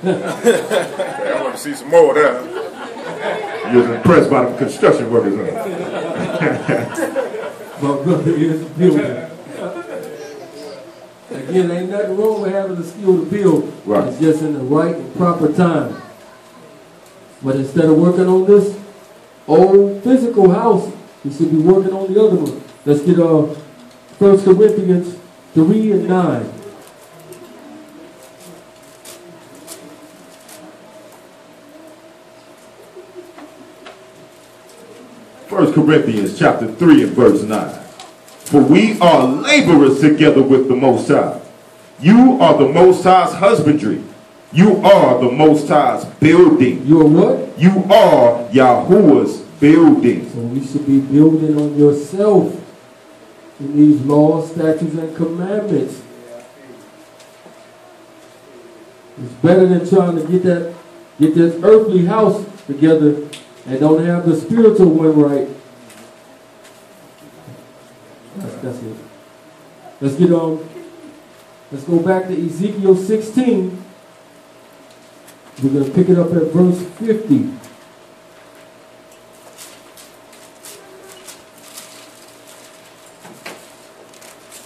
I want to see some more of that. You was impressed by the construction workers, huh? My brother is a builder. Again, ain't nothing wrong with having the skill to build. Right. It's just in the right and proper time. But instead of working on this old physical house, we should be working on the other one. Let's get 1 Corinthians 3 and 9. First Corinthians chapter 3 and verse 9. For we are laborers together with the Most High. You are the Most High's husbandry. You are the Most High's building. You are what? You are Yahuwah's building. So we should be building on yourself in these laws, statutes, and commandments. It's better than trying to get this earthly house together and don't have the spiritual one right. That's it. Let's get on. Let's go back to Ezekiel 16. We're going to pick it up at verse 50.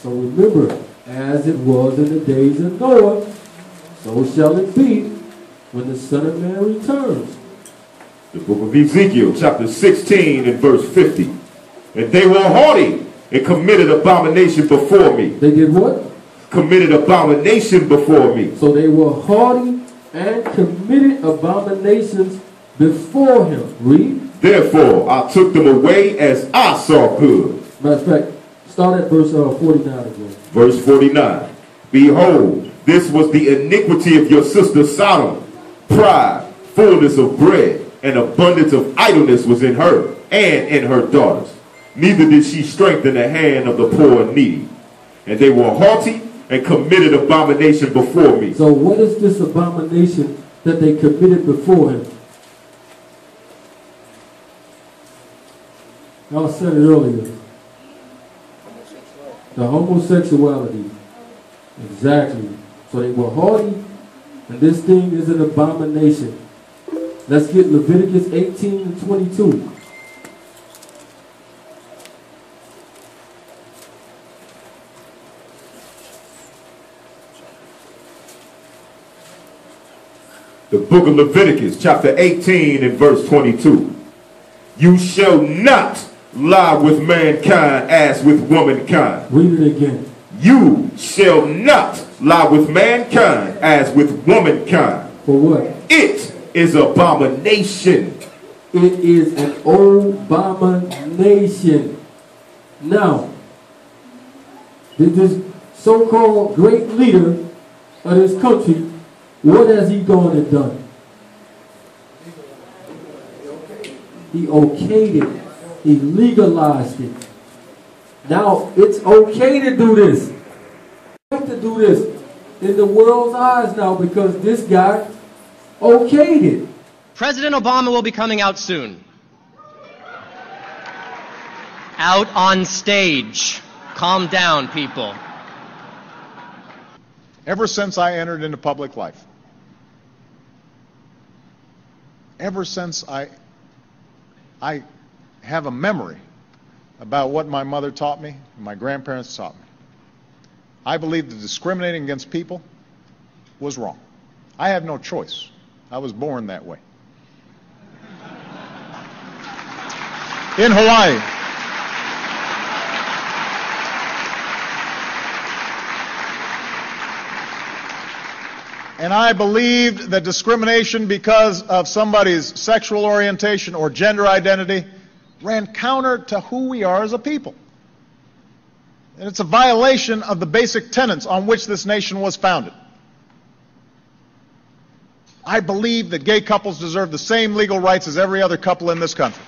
So remember, as it was in the days of Noah, so shall it be when the Son of Man returns. The book of Ezekiel, chapter 16 and verse 50. And they were haughty and committed abomination before me. They did what? Committed abomination before me. So they were haughty and committed abominations before him. Read. Therefore, I took them away as I saw good. Matter of fact, start at verse 49 again. Verse 49. Behold, this was the iniquity of your sister Sodom. Pride, fullness of bread, and abundance of idleness was in her and in her daughters. Neither did she strengthen the hand of the poor and needy. And they were haughty and committed abomination before me. So what is this abomination that they committed before him? I said it earlier. The homosexuality. Exactly. So they were haughty, and this thing is an abomination. Let's get Leviticus 18 and 22. The book of Leviticus, chapter 18 and verse 22. You shall not lie with mankind as with womankind. Read it again. You shall not lie with mankind as with womankind. For what? It is abomination. It is an abomination. Now, did this so-called great leader of this country, what has he gone and done? He okayed it. He legalized it. Now, it's okay to do this. You have to do this in the world's eyes now because this guy okayed it. President Obama will be coming out soon. Out on stage. Calm down, people. Ever since I entered into public life, ever since I have a memory about what my mother taught me and my grandparents taught me, I believe that discriminating against people was wrong. I have no choice. I was born that way. In Hawaii, and I believed that discrimination because of somebody's sexual orientation or gender identity ran counter to who we are as a people. And it's a violation of the basic tenets on which this nation was founded. I believe that gay couples deserve the same legal rights as every other couple in this country.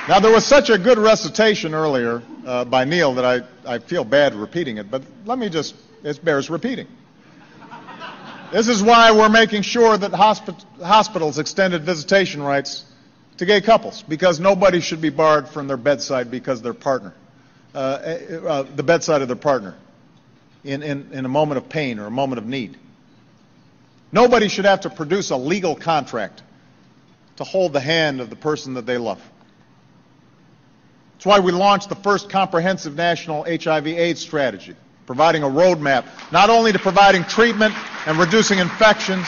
Now, there was such a good recitation earlier by Neil that I feel bad repeating it, but let me just, it bears repeating. This is why we're making sure that hospitals extended visitation rights to gay couples, because nobody should be barred from their bedside because their partner, the bedside of their partner, in a moment of pain or a moment of need. Nobody should have to produce a legal contract to hold the hand of the person that they love. That's why we launched the first comprehensive national HIV/AIDS strategy, providing a roadmap, not only to providing treatment and reducing infections,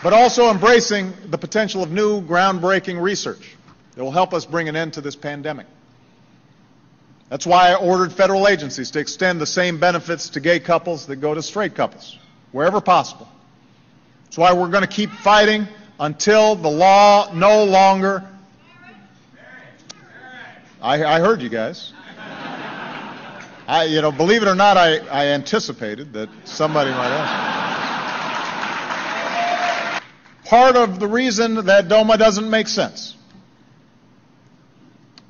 but also embracing the potential of new groundbreaking research that will help us bring an end to this pandemic. That's why I ordered federal agencies to extend the same benefits to gay couples that go to straight couples, wherever possible. That's why we're going to keep fighting until the law no longer... I heard you guys. Believe it or not, I anticipated that somebody might ask. Part of the reason that DOMA doesn't make sense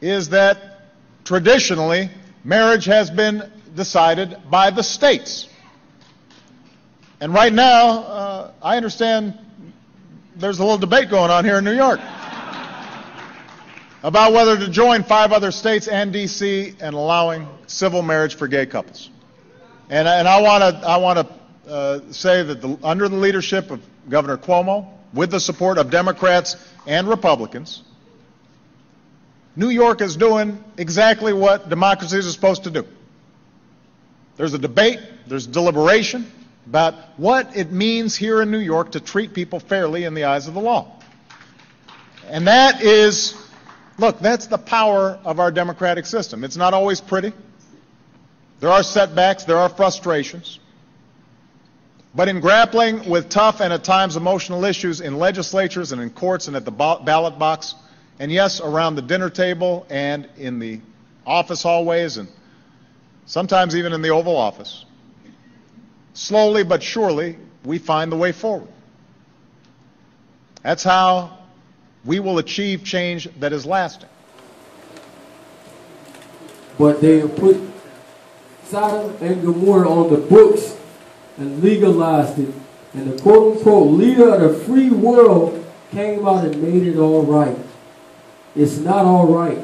is that traditionally marriage has been decided by the states. And right now, I understand there's a little debate going on here in New York about whether to join 5 other states and D.C. and allowing civil marriage for gay couples. And I want to say that under the leadership of Governor Cuomo, with the support of Democrats and Republicans, New York is doing exactly what democracies are supposed to do. There's a debate, there's deliberation about what it means here in New York to treat people fairly in the eyes of the law. And that is... Look, that's the power of our democratic system. It's not always pretty. There are setbacks, there are frustrations. But in grappling with tough and at times emotional issues in legislatures and in courts and at the ballot box, and yes, around the dinner table and in the office hallways and sometimes even in the Oval Office, slowly but surely we find the way forward. That's how we will achieve change that is lasting. But they have put Sodom and Gomorrah on the books and legalized it. And the quote-unquote leader of the free world came out and made it all right. It's not all right.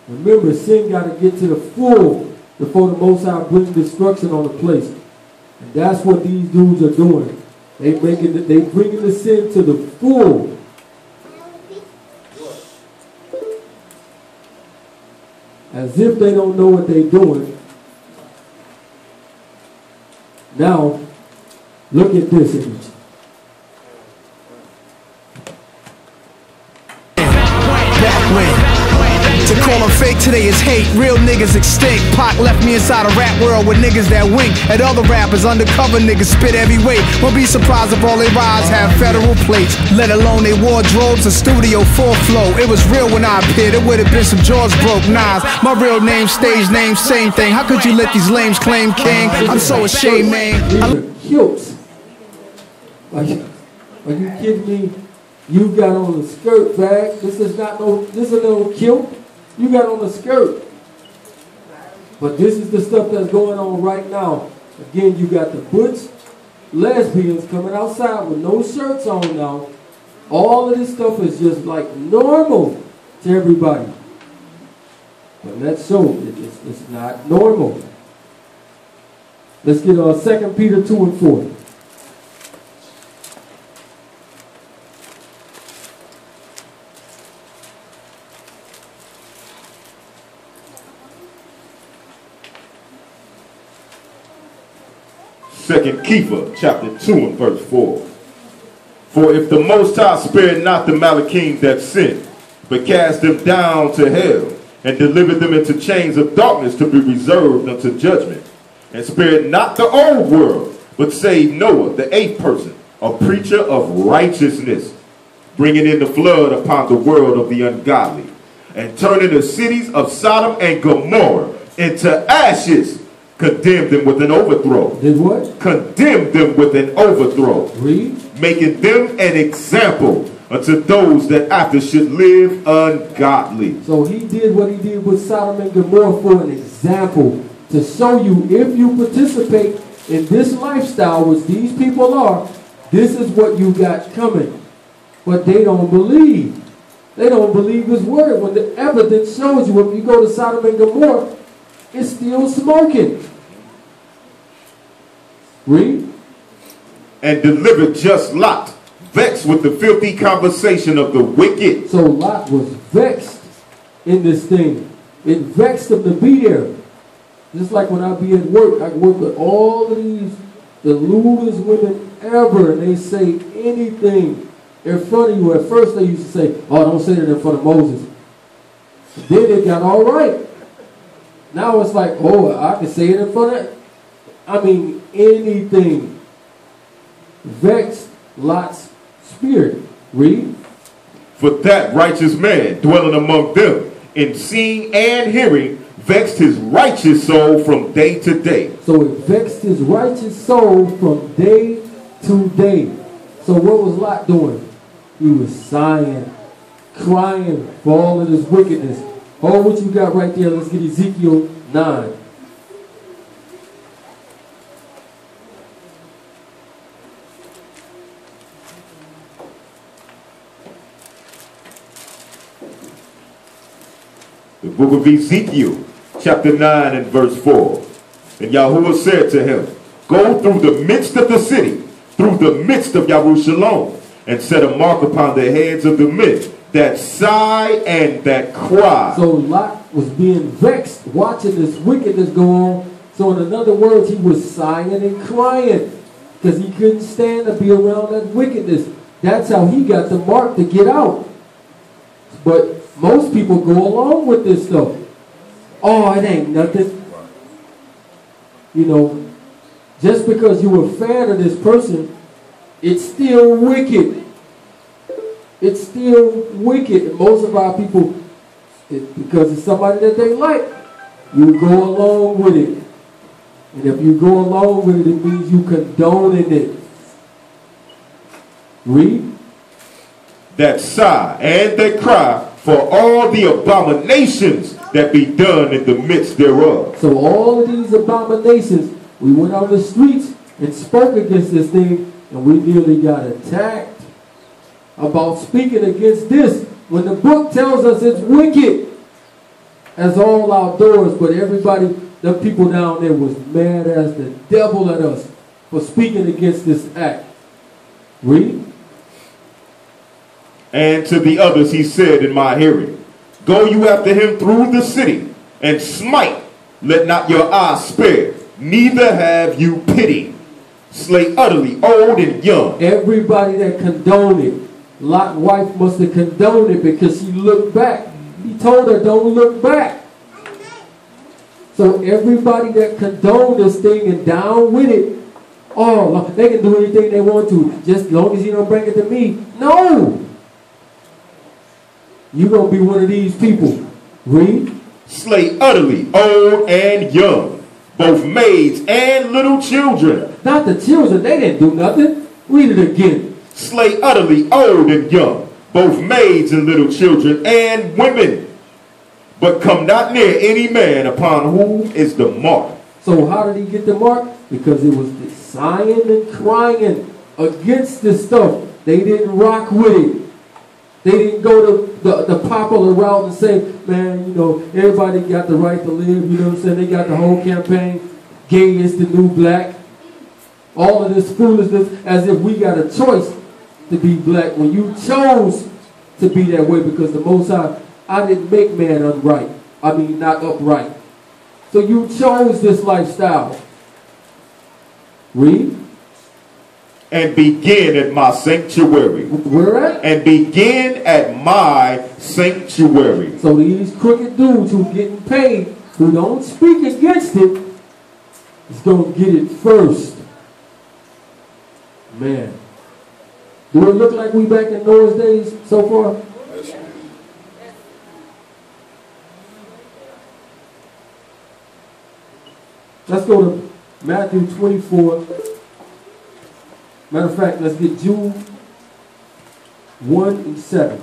Remember, sin got to get to the full before the Most High brings destruction on the place. And that's what these dudes are doing. They bringing the sin to the full. As if they don't know what they're doing. Now, look at this image. To call them fake today is hate. Real niggas extinct. Pac left me inside a rap world with niggas that wink at other rappers. Undercover niggas spit every weight. Won't be surprised if all they rides have federal plates, let alone they wardrobes or studio 4 flow. It was real when I appeared. It would have been some George broke knives. My real name, stage name, same thing. How could you let these lames claim king? I'm so ashamed, man. Kilts. Are you kidding me? You got on a skirt bag. This is a little kilt. You got on a skirt. But this is the stuff that's going on right now. Again, you got the butch lesbians coming outside with no shirts on now. All of this stuff is just like normal to everybody. But let's show it's not normal. Let's get 2 Peter 2 and 4. Second Kepha, chapter 2 and verse 4. For if the Most High spared not the Malachims that sinned, but cast them down to hell, and delivered them into chains of darkness to be reserved unto judgment, and spared not the old world, but saved Noah, the 8th person, a preacher of righteousness, bringing in the flood upon the world of the ungodly, and turning the cities of Sodom and Gomorrah into ashes, condemned them with an overthrow. Did what? Condemned them with an overthrow. Read. Making them an example unto those that after should live ungodly. So he did what he did with Sodom and Gomorrah for an example, to show you if you participate in this lifestyle, which these people are, this is what you got coming. But they don't believe. They don't believe his word. When the evidence shows you, if you go to Sodom and Gomorrah, it's still smoking. Read. And delivered just Lot, vexed with the filthy conversation of the wicked. So Lot was vexed in this thing. It vexed him to be there. Just like when I be at work, I work with all of these, the lewdest women ever, and they say anything in front of you. At first they used to say, oh, don't say that in front of Moses. Then it got all right. Now it's like, oh, I can say it in front of, I mean, anything. Vexed Lot's spirit. Read. For that righteous man dwelling among them, in seeing and hearing, vexed his righteous soul from day to day. So it vexed his righteous soul from day to day. So what was Lot doing? He was sighing, crying for all of this wickedness. Oh, what you got right there? Let's get Ezekiel 9. The book of Ezekiel, chapter 9 and verse 4. And Yahuwah said to him, go through the midst of the city, through the midst of Jerusalem, and set a mark upon the heads of the men that sigh and that cry. So Lot was being vexed watching this wickedness go on. So in other words, he was sighing and crying because he couldn't stand to be around that wickedness. That's how he got the mark to get out. But most people go along with this stuff. Oh, it ain't nothing. You know, just because you're a fan of this person, it's still wicked. It's still wicked. And most of our people, because it's somebody that they like, you go along with it. And if you go along with it, it means you condoning it. Read. That sigh and that cry for all the abominations that be done in the midst thereof. So all of these abominations, we went on the streets and spoke against this thing, and we nearly got attacked about speaking against this when the book tells us it's wicked as all outdoors. But everybody, the people down there was mad as the devil at us for speaking against this act. Read. And to the others he said in my hearing, go you after him through the city, and smite, let not your eye spare, neither have you pity. Slay utterly old and young. Everybody that condoned it, Lot's wife must have condoned it because she looked back. He told her, don't look back. So everybody that condoned this thing and down with it, oh, they can do anything they want to, just as long as you don't bring it to me. No! You're going to be one of these people. Read. Slay utterly old and young, both maids and little children. Not the children, they didn't do nothing. Read it again. Slay utterly old and young, both maids and little children and women. But come not near any man upon whom is the mark. So how did he get the mark? Because it was the sighing and crying against this stuff. They didn't rock with it. They didn't go to the popular route and say, man, you know, everybody got the right to live, you know what I'm saying? They got the whole campaign, gay is the new black. All of this foolishness as if we got a choice to be black when you chose to be that way, because the Most High, I didn't make man not upright. So you chose this lifestyle. Read. And begin at my sanctuary. Where at? And begin at my sanctuary. So these crooked dudes who getting paid, who don't speak against it, is going to get it first. Man. Do it look like we back in Noah's days so far? Let's go to Matthew 24. Matter of fact, let's get Jude 1 and 7.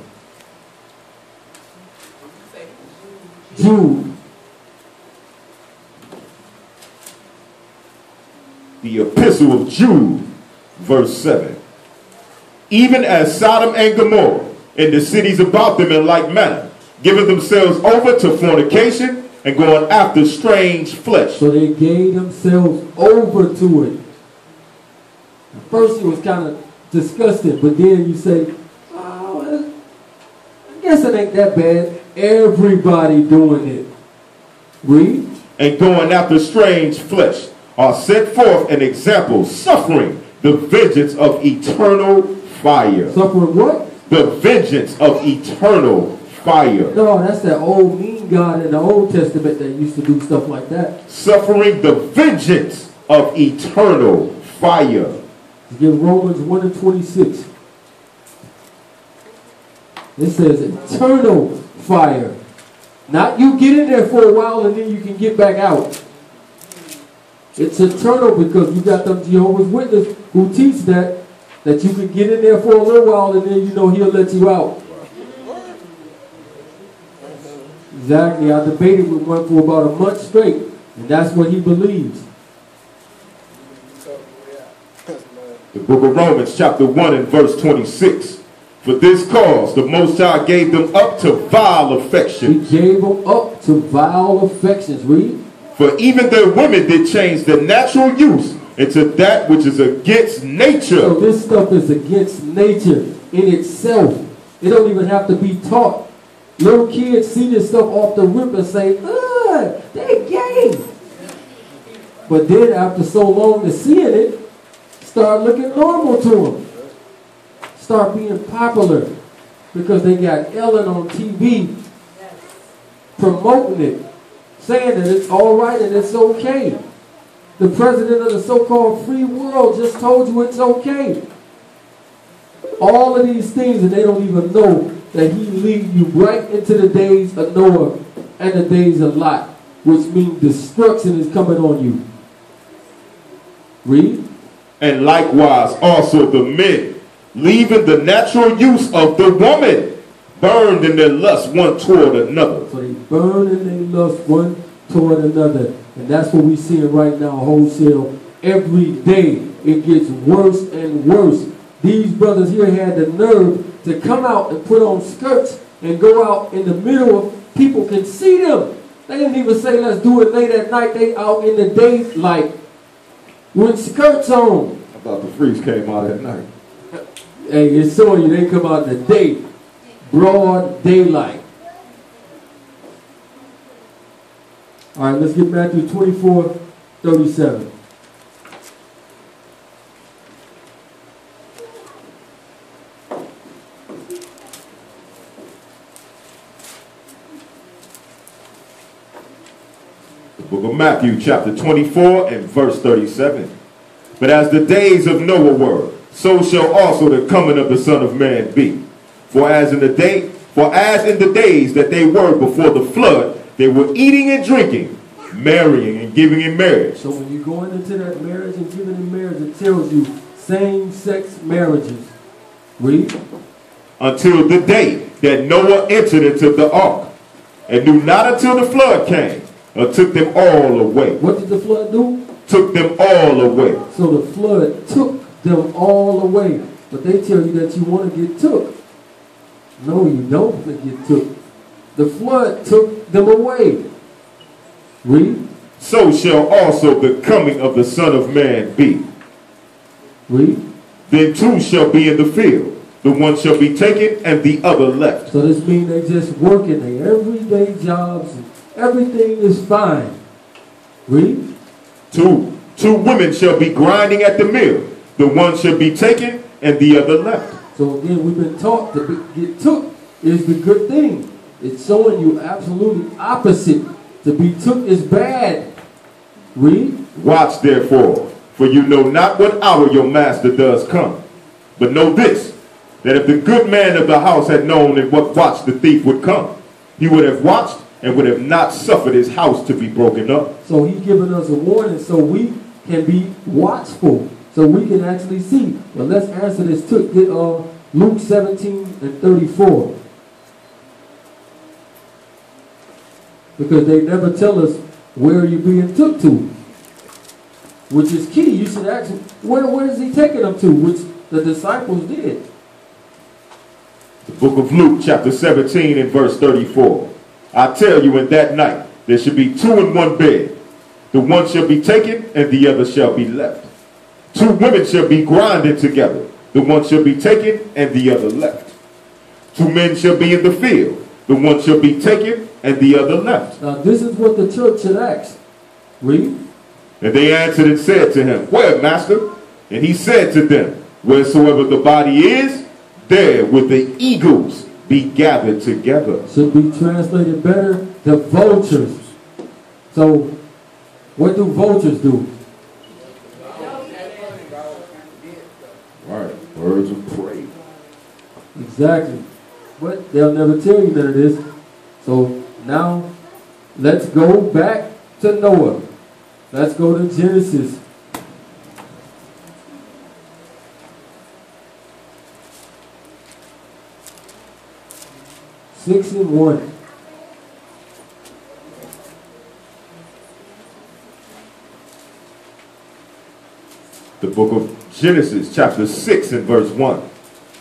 Jude. The epistle of Jude, verse 7. Even as Sodom and Gomorrah and the cities about them in like manner, giving themselves over to fornication and going after strange flesh. So they gave themselves over to it. At first it was kind of disgusting, but then you say, oh, I guess it ain't that bad. Everybody doing it. Read. And going after strange flesh are set forth an example, suffering the vengeance of eternal fire. Suffering what? The vengeance of eternal fire. No, that's that old mean God in the Old Testament that used to do stuff like that. Suffering the vengeance of eternal fire. Give Romans 1 and 26. It says eternal fire. Not you get in there for a while and then you can get back out. It's eternal because you got them Jehovah's Witnesses who teach that you can get in there for a little while and then you know he'll let you out. Exactly. I debated with one for about a month straight, and that's what he believes. The book of Romans chapter 1 and verse 26. For this cause the Most High gave them up to vile affections. He gave them up to vile affections. Read. For even their women did change their natural use into that which is against nature. So this stuff is against nature in itself. It don't even have to be taught. Little kids see this stuff off the rip and say, ugh, they gay. But then after so long of seeing it, start looking normal to them. Start being popular because they got Ellen on TV promoting it, saying that it's all right and it's okay. The president of the so-called free world just told you it's okay. All of these things, and they don't even know that he lead you right into the days of Noah and the days of Lot, which means destruction is coming on you. Read. And likewise also the men, leaving the natural use of the woman, burned in their lust one toward another. So they burn in their lust one toward another. And that's what we're seeing right now, wholesale. Every day it gets worse and worse. These brothers here had the nerve to come out and put on skirts and go out in the middle of people can see them. They didn't even say let's do it late at night. They out in the daylight with skirts on. I thought the freaks came out at night. Hey, it's showing you they come out in the day. Broad daylight. All right, let's get Matthew 24:37. Book of Matthew chapter 24 and verse 37. But as the days of Noah were, so shall also the coming of the Son of Man be. For as in the days that they were before the flood, they were eating and drinking, marrying and giving in marriage. So when you're going into that marriage and giving in marriage, it tells you same-sex marriages. Read. Until the day that Noah entered into the ark, and knew not until the flood came, or took them all away. What did the flood do? Took them all away. So the flood took them all away. But they tell you that you want to get took. No, you don't want to get took. The flood took them away. Read. So shall also the coming of the Son of Man be. Read. Then two shall be in the field. The one shall be taken and the other left. So this means they just working their everyday jobs. And everything is fine. Read. Two women shall be grinding at the mill. The one shall be taken and the other left. So again, we've been taught to get took is the good thing. It's showing you absolutely opposite. To be took is bad. Read. Watch therefore, for you know not what hour your master does come. But know this, that if the good man of the house had known in what watch the thief would come, he would have watched and would have not suffered his house to be broken up. So he's giving us a warning so we can be watchful, so we can actually see. But let's answer this. Luke 17:34. Because they never tell us where you're being took to, which is key. You should ask, where is he taking them to, which the disciples did. The book of Luke, chapter 17 and verse 34. I tell you, in that night, there should be two in one bed. The one shall be taken, and the other shall be left. Two women shall be grinding together. The one shall be taken, and the other left. Two men shall be in the field. The one shall be taken, and the other left. Now this is what the church should ask. Read. And they answered and said to him, Where, master? And he said to them, Wheresoever the body is, there will the eagles be gathered together. Should be translated better, the vultures. So, what do vultures do? Right, birds of prey. Exactly. But they'll never tell you that it is. So, now, let's go back to Noah. Let's go to Genesis. Six and 1. The book of Genesis, chapter 6 and verse 1.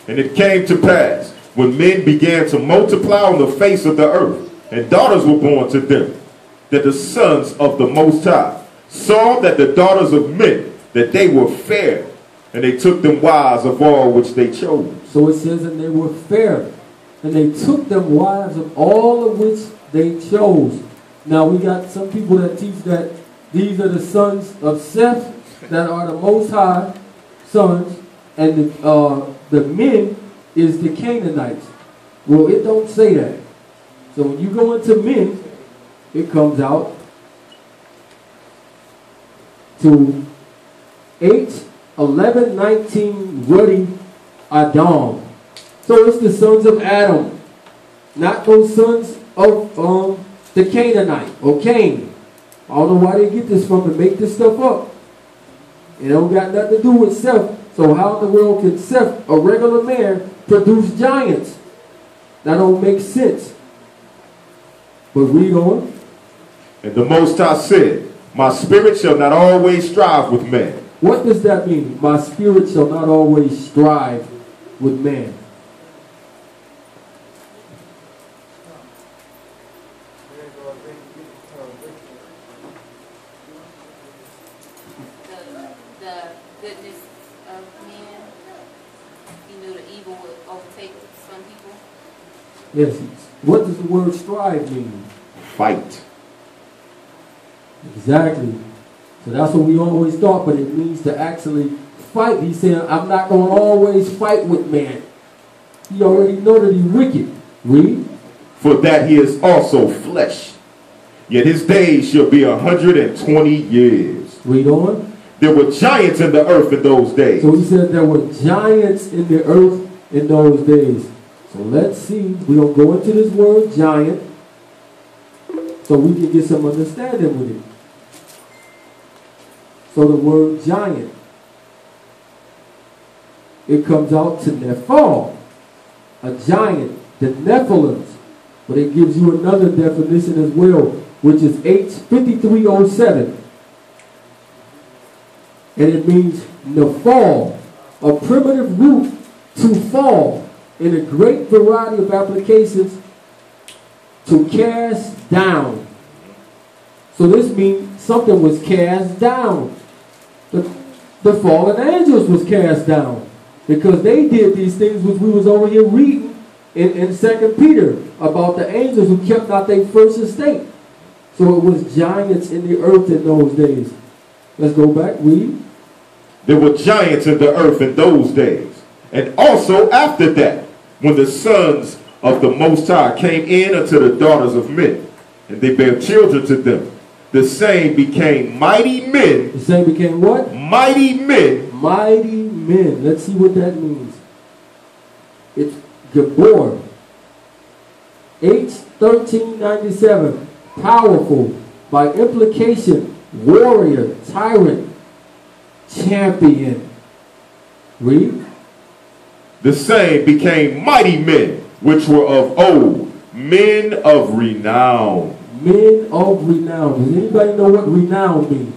And it came to pass, when men began to multiply on the face of the earth, and daughters were born to them, that the sons of the Most High saw that the daughters of men, that they were fair, and they took them wives of all which they chose. So it says, and they were fair, and they took them wives of all of which they chose. Now we got some people that teach that these are the sons of Seth, that are the Most High sons, and the men is the Canaanites. Well, it don't say that. So when you go into men, it comes out to 8, 11, 19, Ruddy, Adam. So it's the sons of Adam, not those sons of the Canaanite or Cain. I don't know why they get this from and make this stuff up. It don't got nothing to do with Seth. So how in the world can Seth, a regular man, produce giants? That don't make sense. But read on. And the Most High said, My spirit shall not always strive with man. What does that mean? My spirit shall not always strive with man. The goodness of man, you know, the evil will overtake some people. Yes. What does the word strive mean? Fight. Exactly. So that's what we always thought, but it means to actually fight. He's saying, I'm not going to always fight with man. He already know that he's wicked. Read. For that he is also flesh. Yet his days shall be 120 years. Read on. There were giants in the earth in those days. So he said there were giants in the earth in those days. So let's see. We're going to go into this word giant so we can get some understanding with it. So the word giant, it comes out to Nephal, a giant, the Nephilim. But it gives you another definition as well, which is H5307. And it means Nephal, a primitive root to fall, in a great variety of applications, to cast down. So this means something was cast down. The fallen angels was cast down because they did these things which we was over here reading in 2 Peter about the angels who kept not their first estate. So it was giants in the earth in those days. Let's go back, read. There were giants in the earth in those days. And also after that, when the sons of the Most High came in unto the daughters of men, and they bare children to them, the same became mighty men. The same became what? Mighty men. Mighty men. Let's see what that means. It's Gabor. H1397. Powerful. By implication, warrior, tyrant, champion. Read. the same became mighty men, which were of old, men of renown. Men of renown. Does anybody know what renown means?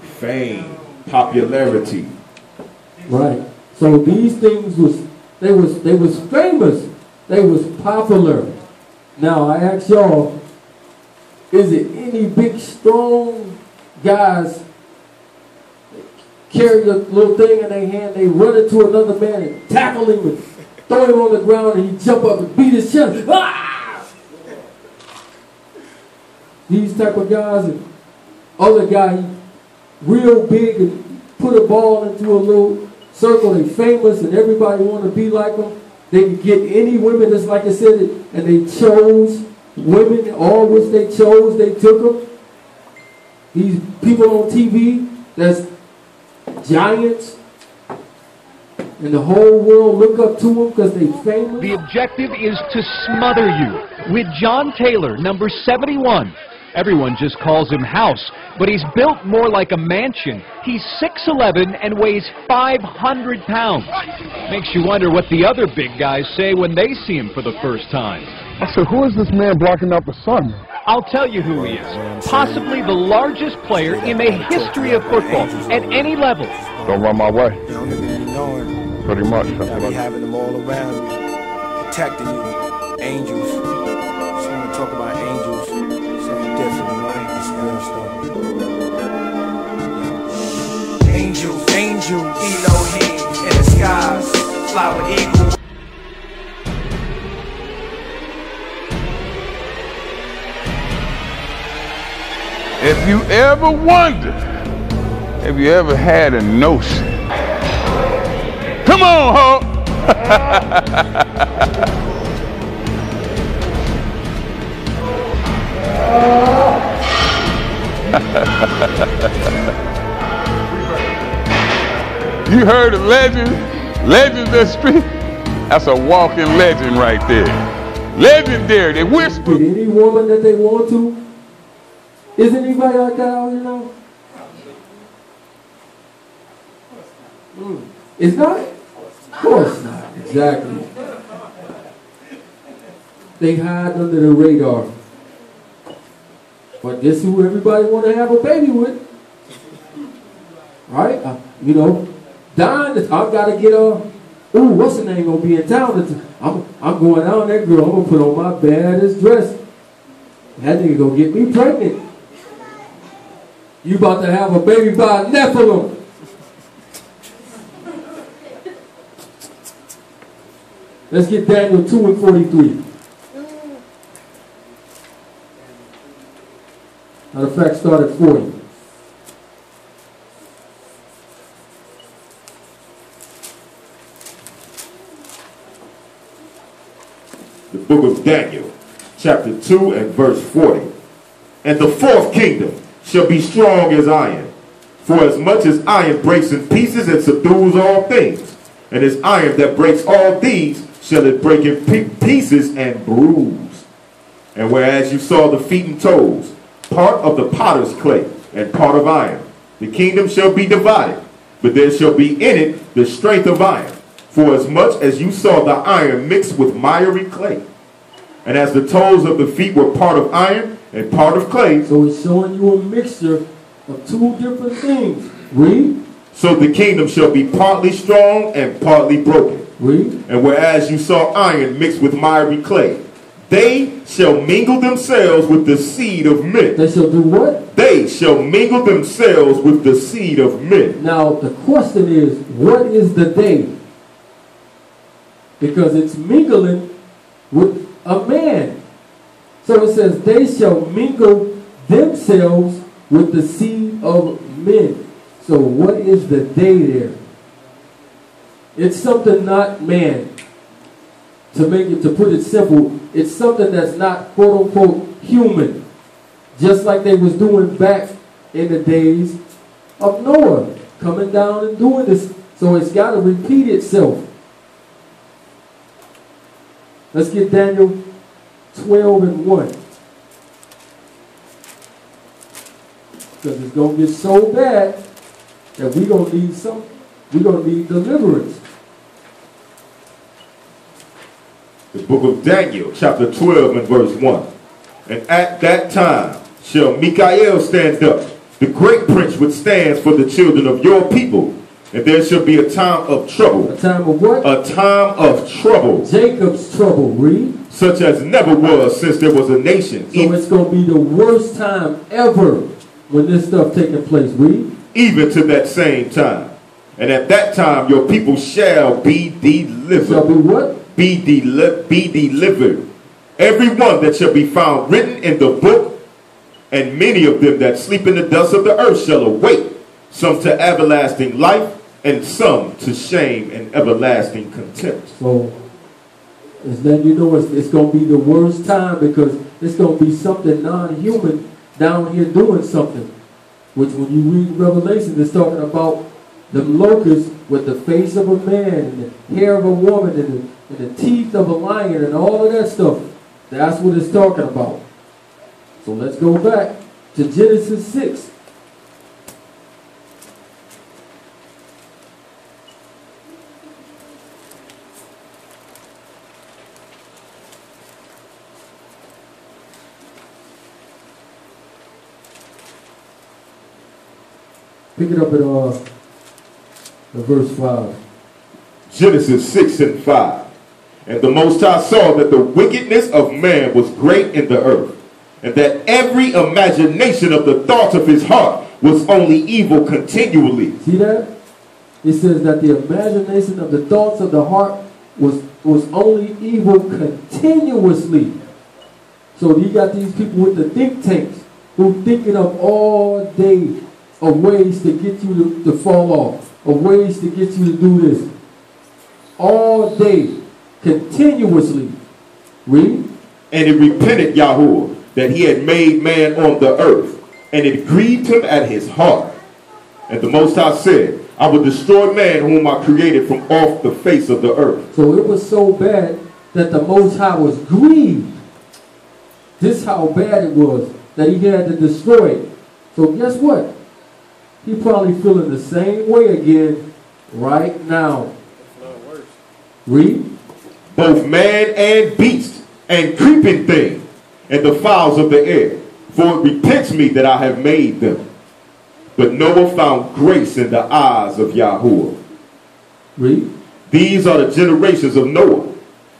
Fame, popularity. Right. So these things was famous. They was popular. Now I ask y'all, is it any big strong guys carry a little thing in their hand, they run into another man and tackle him and throw him on the ground and he jump up and beat his chest? Ah! These type of guys, and other guy, real big and put a ball into a little circle, they famous and everybody want to be like them. They can get any women, just like I said, and they chose women, all which they chose, they took them. These people on TV, that's giants, and the whole world look up to them because they famous. The objective is to smother you. With John Taylor, number 71. Everyone just calls him House, but he's built more like a mansion. He's 6'11" and weighs 500 pounds. Makes you wonder what the other big guys say when they see him for the first time. I said, who is this man blocking out the sun? I'll tell you who he is. Possibly the largest player in the history of football at any level. Don't run my way. You don't even be knowing. Pretty much. I be having them all around you, protecting you. Angels. Just want to talk about angels. Something different, right? Angel, Elohim in the skies, fly with eagles. If you ever wondered, have you ever had a notion? Come on, Hulk! You heard of legends? Legends of the street? That's a walking legend right there. Legendary. They whisper. Get any woman that they want to. Is anybody like that out here now? It's not? Of course not. Exactly. They hide under the radar. But this is who everybody want to have a baby with. Right? You know, Don, I've got to get ooh, what's her name gonna be in town? I'm going out, that girl, I'm gonna put on my baddest dress. That nigga gonna get me pregnant. You about to have a baby by Nephilim. Let's get Daniel 2:43. Matter of fact, start at 40. The book of Daniel, chapter 2 and verse 40. And the fourth kingdom shall be strong as iron, for as much as iron breaks in pieces and subdues all things, and as iron that breaks all these shall it break in pieces and bruise. And whereas you saw the feet and toes, part of the potter's clay and part of iron, the kingdom shall be divided, but there shall be in it the strength of iron, for as much as you saw the iron mixed with miry clay. And as the toes of the feet were part of iron and part of clay. So it's showing you a mixture of two different things. Read. So the kingdom shall be partly strong and partly broken. Read. And whereas you saw iron mixed with miry clay, they shall mingle themselves with the seed of men. They shall do what? They shall mingle themselves with the seed of men. Now the question is, what is the they? Because it's mingling with a man. So it says they shall mingle themselves with the seed of men. So what is the they there? It's something not man. To put it simple, it's something that's not quote unquote human. Just like they was doing back in the days of Noah, coming down and doing this. So it's got to repeat itself. Let's get Daniel 12 and 1. Because it's going to get so bad that we're going to need some we're going to need deliverance. The book of Daniel, chapter 12 and verse 1. And at that time shall Michael stand up, the great prince which stands for the children of your people. And there shall be a time of trouble. A time of what? A time of trouble. Jacob's trouble, read. Such as never was since there was a nation. So it's going to be the worst time ever when this stuff taking place, read. Even to that same time. And at that time your people shall be delivered. Shall be what? Be delivered. Every one that shall be found written in the book, and many of them that sleep in the dust of the earth shall awake, some to everlasting life, and some to shame and everlasting contempt. So, it's letting you know it's going to be the worst time, because it's going to be something non-human down here doing something. Which when you read Revelation, it's talking about the locusts with the face of a man, and the hair of a woman, and the teeth of a lion, and all of that stuff. That's what it's talking about. So let's go back to Genesis 6. Pick it up at verse 5. Genesis 6 and 5. And the Most High saw that the wickedness of man was great in the earth, and that every imagination of the thoughts of his heart was only evil continually. See that? It says that the imagination of the thoughts of the heart was only evil continuously. So you got these people with the think tanks who thinking of all day of ways to get you to fall off, of ways to get you to do this. All day, continuously. Read. And it repented Yahuwah that he had made man on the earth, and it grieved him at his heart. And the Most High said, I will destroy man whom I created from off the face of the earth. So it was so bad that the Most High was grieved. This is how bad it was that he had to destroy it. So guess what? He probably feeling the same way again right now. Read. Both man and beast, and creeping thing, and the fowls of the air. For it repents me that I have made them. But Noah found grace in the eyes of Yahuwah. Read. These are the generations of Noah.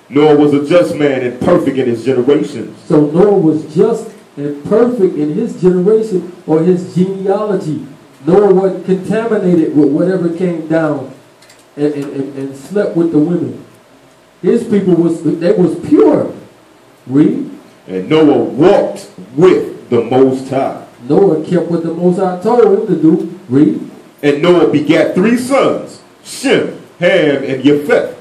Noah was a just man and perfect in his generations. So Noah was just and perfect in his generation, or his genealogy. Noah wasn't contaminated with whatever came down and slept with the women. His people was pure. Read. And Noah walked with the Most High. Noah kept what the Most High told him to do. Read. And Noah begat 3 sons, Shem, Ham, and Japheth.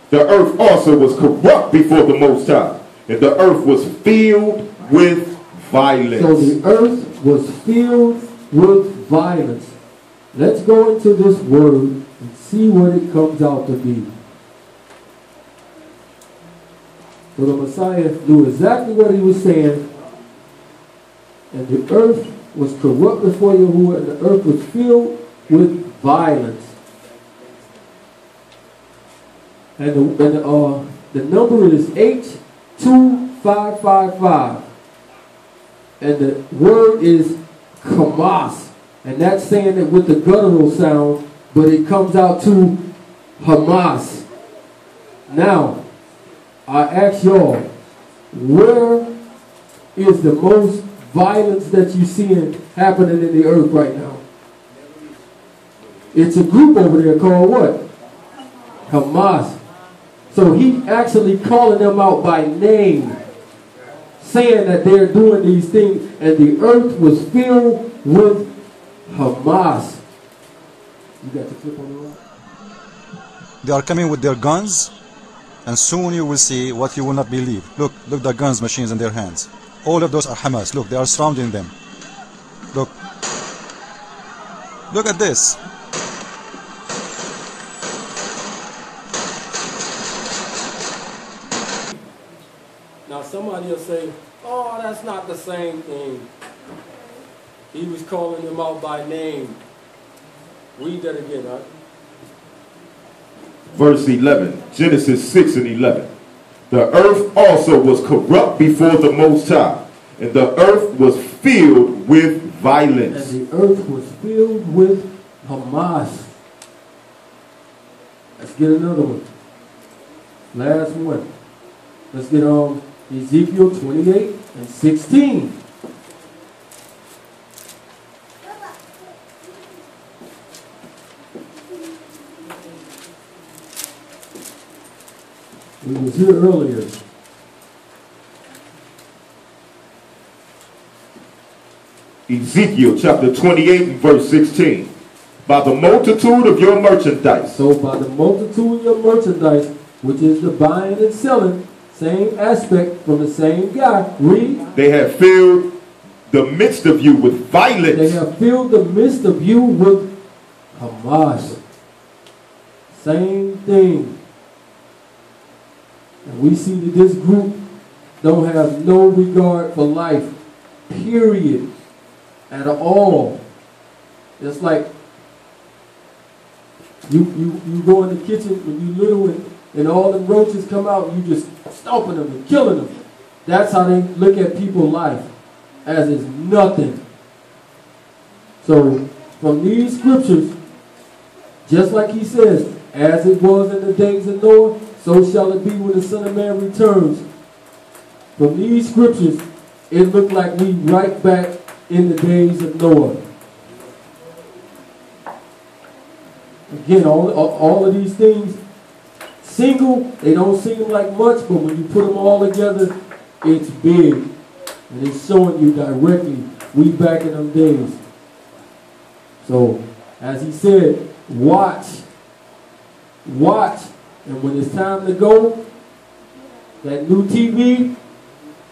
The earth also was corrupt before the Most High, and the earth was filled with violence. So the earth was filled with violence. Let's go into this word and see what it comes out to be. So the Messiah knew exactly what he was saying. And the earth was corrupt before Yahuwah, and the earth was filled with violence. And the number is H2555. And the word is Hamas. And that's saying it with the guttural sound, but it comes out to Hamas. Now, I ask y'all, where is the most violence that you're seeing happening in the earth right now? It's a group over there called what? Hamas. So he actually calling them out by name, saying that they're doing these things, and the earth was filled with Hamas. You got the clip on the right? They are coming with their guns, and soon you will see what you will not believe. Look the guns machines in their hands. All of those are Hamas. Look, they are surrounding them. Look at this. Now somebody will say, oh, that's not the same thing. He was calling them out by name. Read that again, huh? verse 11. Genesis 6 and 11. The earth also was corrupt before the Most High, and the earth was filled with violence. And the earth was filled with Hamas. Let's get another one. Last one. Let's get Ezekiel 28 and 16. We was here earlier. Ezekiel chapter 28 and verse 16. By the multitude of your merchandise. So by the multitude of your merchandise, which is the buying and selling, same aspect from the same guy. Read. They have filled the midst of you with violence. They have filled the midst of you with Hamas. Same thing. And we see that this group don't have no regard for life, period, at all. It's like you go in the kitchen when you little and all the roaches come out, you just stomping them and killing them. That's how they look at people's life, as is nothing. So from these scriptures, just like he says, as it was in the days of Noah, so shall it be when the Son of Man returns. From these scriptures, it looked like we right back in the days of Noah. Again, all of these things, single, they don't seem like much, but when you put them all together, it's big. And it's showing you directly, we back in them days. So, as he said, watch. Watch. And when it's time to go, that new TV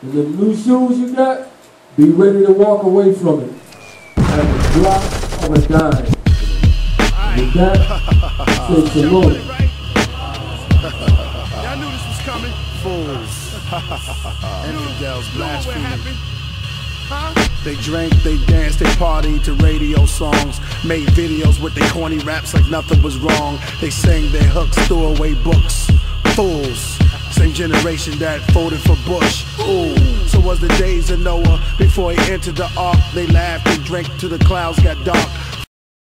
and the new shoes you got, be ready to walk away from it at the drop of a dime. And with that, say shalom. Y'all knew this was coming. Fools. Infidels, blasphemy. They drank, they danced, they partied to radio songs, made videos with their corny raps like nothing was wrong. They sang their hooks, threw away books. Fools. Same generation that voted for Bush. Ooh, so was the days of Noah before he entered the ark. They laughed and drank till the clouds got dark.